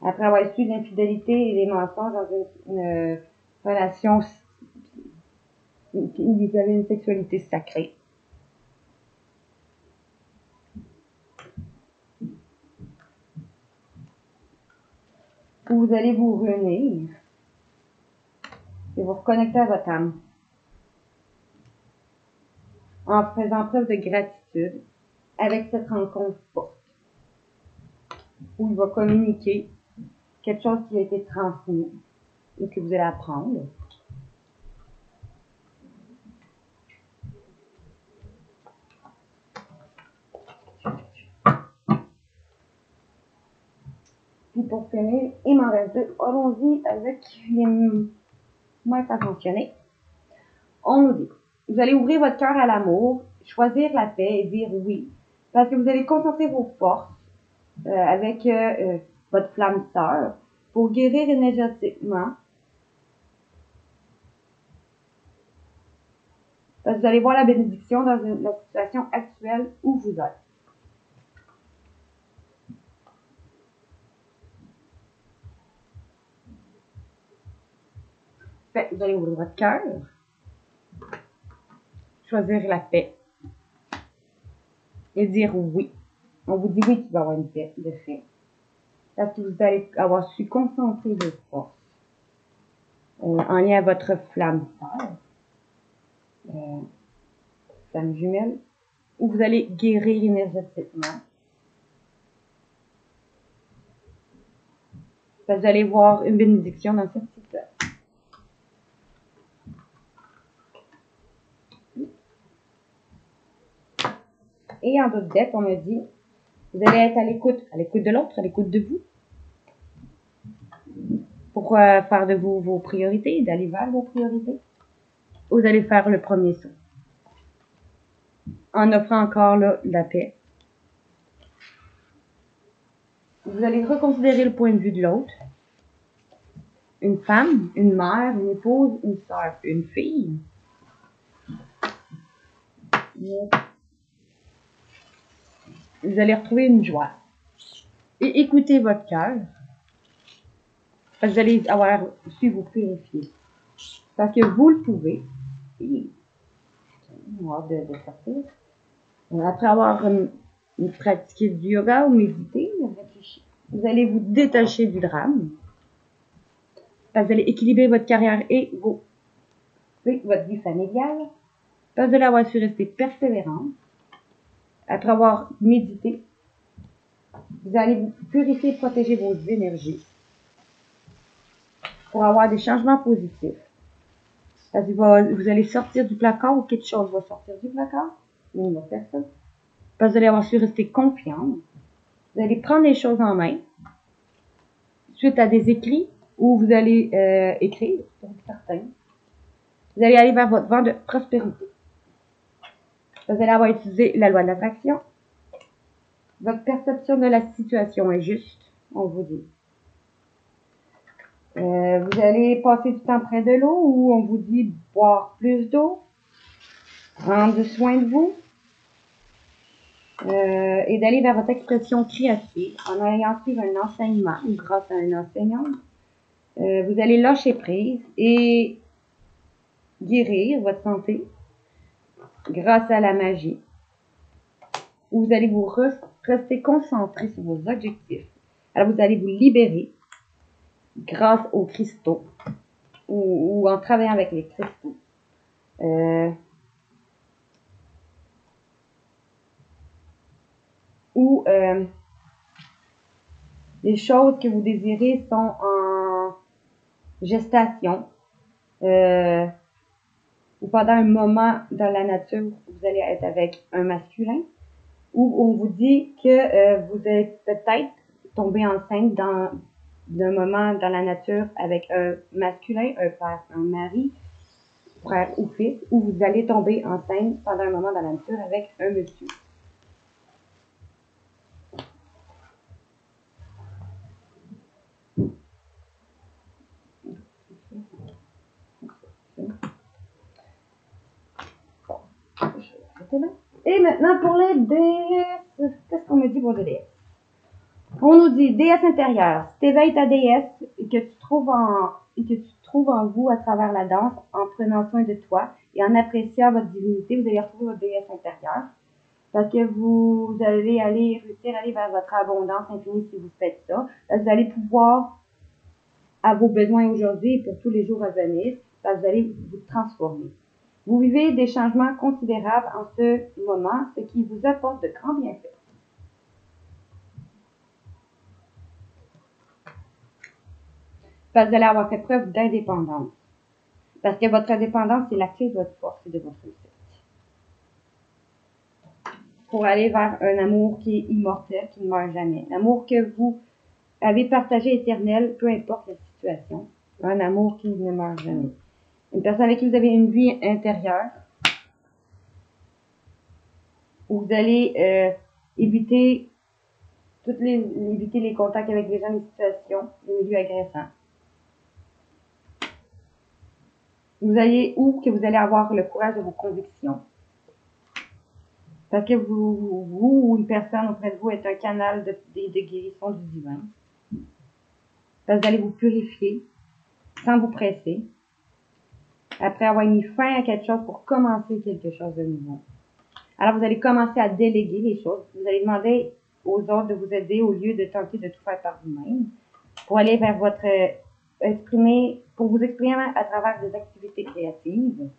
Après avoir su l'infidélité et les mensonges dans une relation où vous avez une sexualité sacrée. Où vous allez vous réunir et vous reconnecter à votre âme en faisant preuve de gratitude avec cette rencontre forte où il va communiquer quelque chose qui a été transmis et que vous allez apprendre. Puis pour finir, il m'en reste deux. Allons-y avec les moins attentionnés. On nous dit, vous allez ouvrir votre cœur à l'amour, choisir la paix et dire oui. Parce que vous allez concentrer vos forces avec votre flamme sœur pour guérir énergétiquement. Parce que vous allez voir la bénédiction dans la situation actuelle où vous êtes. Fait, vous allez ouvrir votre cœur, choisir la paix et dire oui. On vous dit oui qu'il va y avoir une paix de fait. Parce que vous allez avoir su concentrer vos forces en lien à votre flamme sœur, flamme jumelle, où vous allez guérir énergétiquement. Parce que vous allez voir une bénédiction dans cette situation. Et en d'autres dettes, on me dit, vous allez être à l'écoute de l'autre, à l'écoute de vous, pour faire de vous vos priorités, d'aller vers vos priorités. Vous allez faire le premier saut, en offrant encore là, la paix. Vous allez reconsidérer le point de vue de l'autre. Une femme, une mère, une épouse, une sœur, une fille. Vous allez retrouver une joie. Et écoutez votre cœur. Vous allez avoir su vous purifier. Parce que vous le pouvez. Et hâte de sortir. Après avoir pratiqué du yoga ou médité, vous allez vous détacher du drame. Parce que vous allez équilibrer votre carrière et votre vie familiale. Parce que vous allez avoir su rester persévérant. Après avoir médité, vous allez vous purifier et protéger vos énergies pour avoir des changements positifs. Parce que vous allez sortir du placard ou quelque chose va sortir du placard, ou une autre personne. Parce que vous allez avoir su rester confiant. Vous allez prendre les choses en main suite à des écrits où vous allez écrire, pour certains. Vous allez aller vers votre vent de prospérité. Vous allez avoir utilisé la loi de l'attraction. Votre perception de la situation est juste, on vous dit. Vous allez passer du temps près de l'eau où on vous dit boire plus d'eau, prendre soin de vous. et d'aller vers votre expression créative en ayant suivi un enseignement ou grâce à un enseignant. Vous allez lâcher prise et guérir votre santé grâce à la magie. Vous allez vous rester concentré sur vos objectifs. Alors, vous allez vous libérer grâce aux cristaux ou en travaillant avec les cristaux. Les choses que vous désirez sont en gestation. Ou pendant un moment dans la nature, vous allez être avec un masculin. Ou on vous dit que vous êtes peut-être tombé enceinte d'un moment dans la nature avec un masculin, un père, un mari, frère ou fils, ou vous allez tomber enceinte pendant un moment dans la nature avec un monsieur. Et maintenant pour les déesses, qu'est-ce qu'on me dit pour les déesses? On nous dit déesse intérieure. Si tu éveilles ta déesse et que tu trouves en vous à travers la danse, en prenant soin de toi et en appréciant votre divinité, vous allez retrouver votre déesse intérieure. Parce que vous allez réussir à aller vers votre abondance infinie si vous faites ça. Parce que vous allez pouvoir, à vos besoins aujourd'hui et pour tous les jours à venir, parce que vous allez vous transformer. Vous vivez des changements considérables en ce moment, ce qui vous apporte de grands bienfaits. Parce que vous allez avoir fait preuve d'indépendance. Parce que votre indépendance, c'est la clé de votre force et de votre réussite. Pour aller vers un amour qui est immortel, qui ne meurt jamais. L'amour que vous avez partagé éternel, peu importe la situation. Un amour qui ne meurt jamais. Une personne avec qui vous avez une vie intérieure, où vous allez éviter les contacts avec les gens, les situations, les milieux agressants. Que vous allez avoir le courage de vos convictions. Parce que vous ou une personne auprès de vous est un canal de guérison du divin. Parce que vous allez vous purifier sans vous presser. Après avoir mis fin à quelque chose pour commencer quelque chose de nouveau. Alors vous allez commencer à déléguer les choses. Vous allez demander aux autres de vous aider au lieu de tenter de tout faire par vous-même. Pour aller vers pour vous exprimer à travers des activités créatives.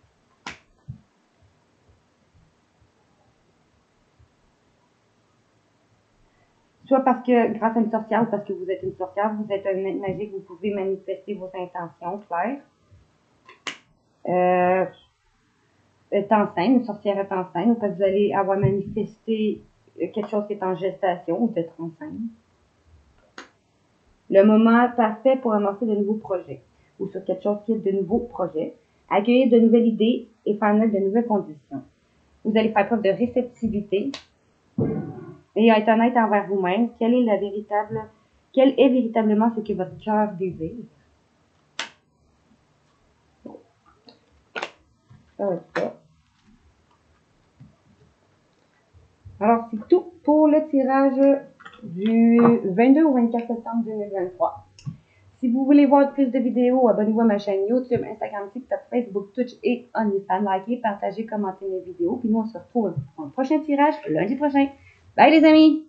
Soit parce que, grâce à une sorcière, ou parce que vous êtes une sorcière, vous êtes un être magique, vous pouvez manifester vos intentions claires. Est enceinte, une sorcière est enceinte, ou parce que vous allez avoir manifesté quelque chose qui est en gestation, ou d'être enceinte. Le moment parfait pour amorcer de nouveaux projets, ou sur quelque chose qui est de nouveaux projets, accueillir de nouvelles idées et faire naître de nouvelles conditions. Vous allez faire preuve de réceptivité et être honnête envers vous-même. Quel est véritablement ce que votre cœur désire? Ça va être ça. Alors, c'est tout pour le tirage du 22 au 24 septembre 2023. Si vous voulez voir plus de vidéos, abonnez-vous à ma chaîne YouTube, Instagram, TikTok, Facebook, Twitch et OnlyFans. Likez, partagez, commentez mes vidéos. Puis nous, on se retrouve pour un prochain tirage lundi prochain. Bye les amis!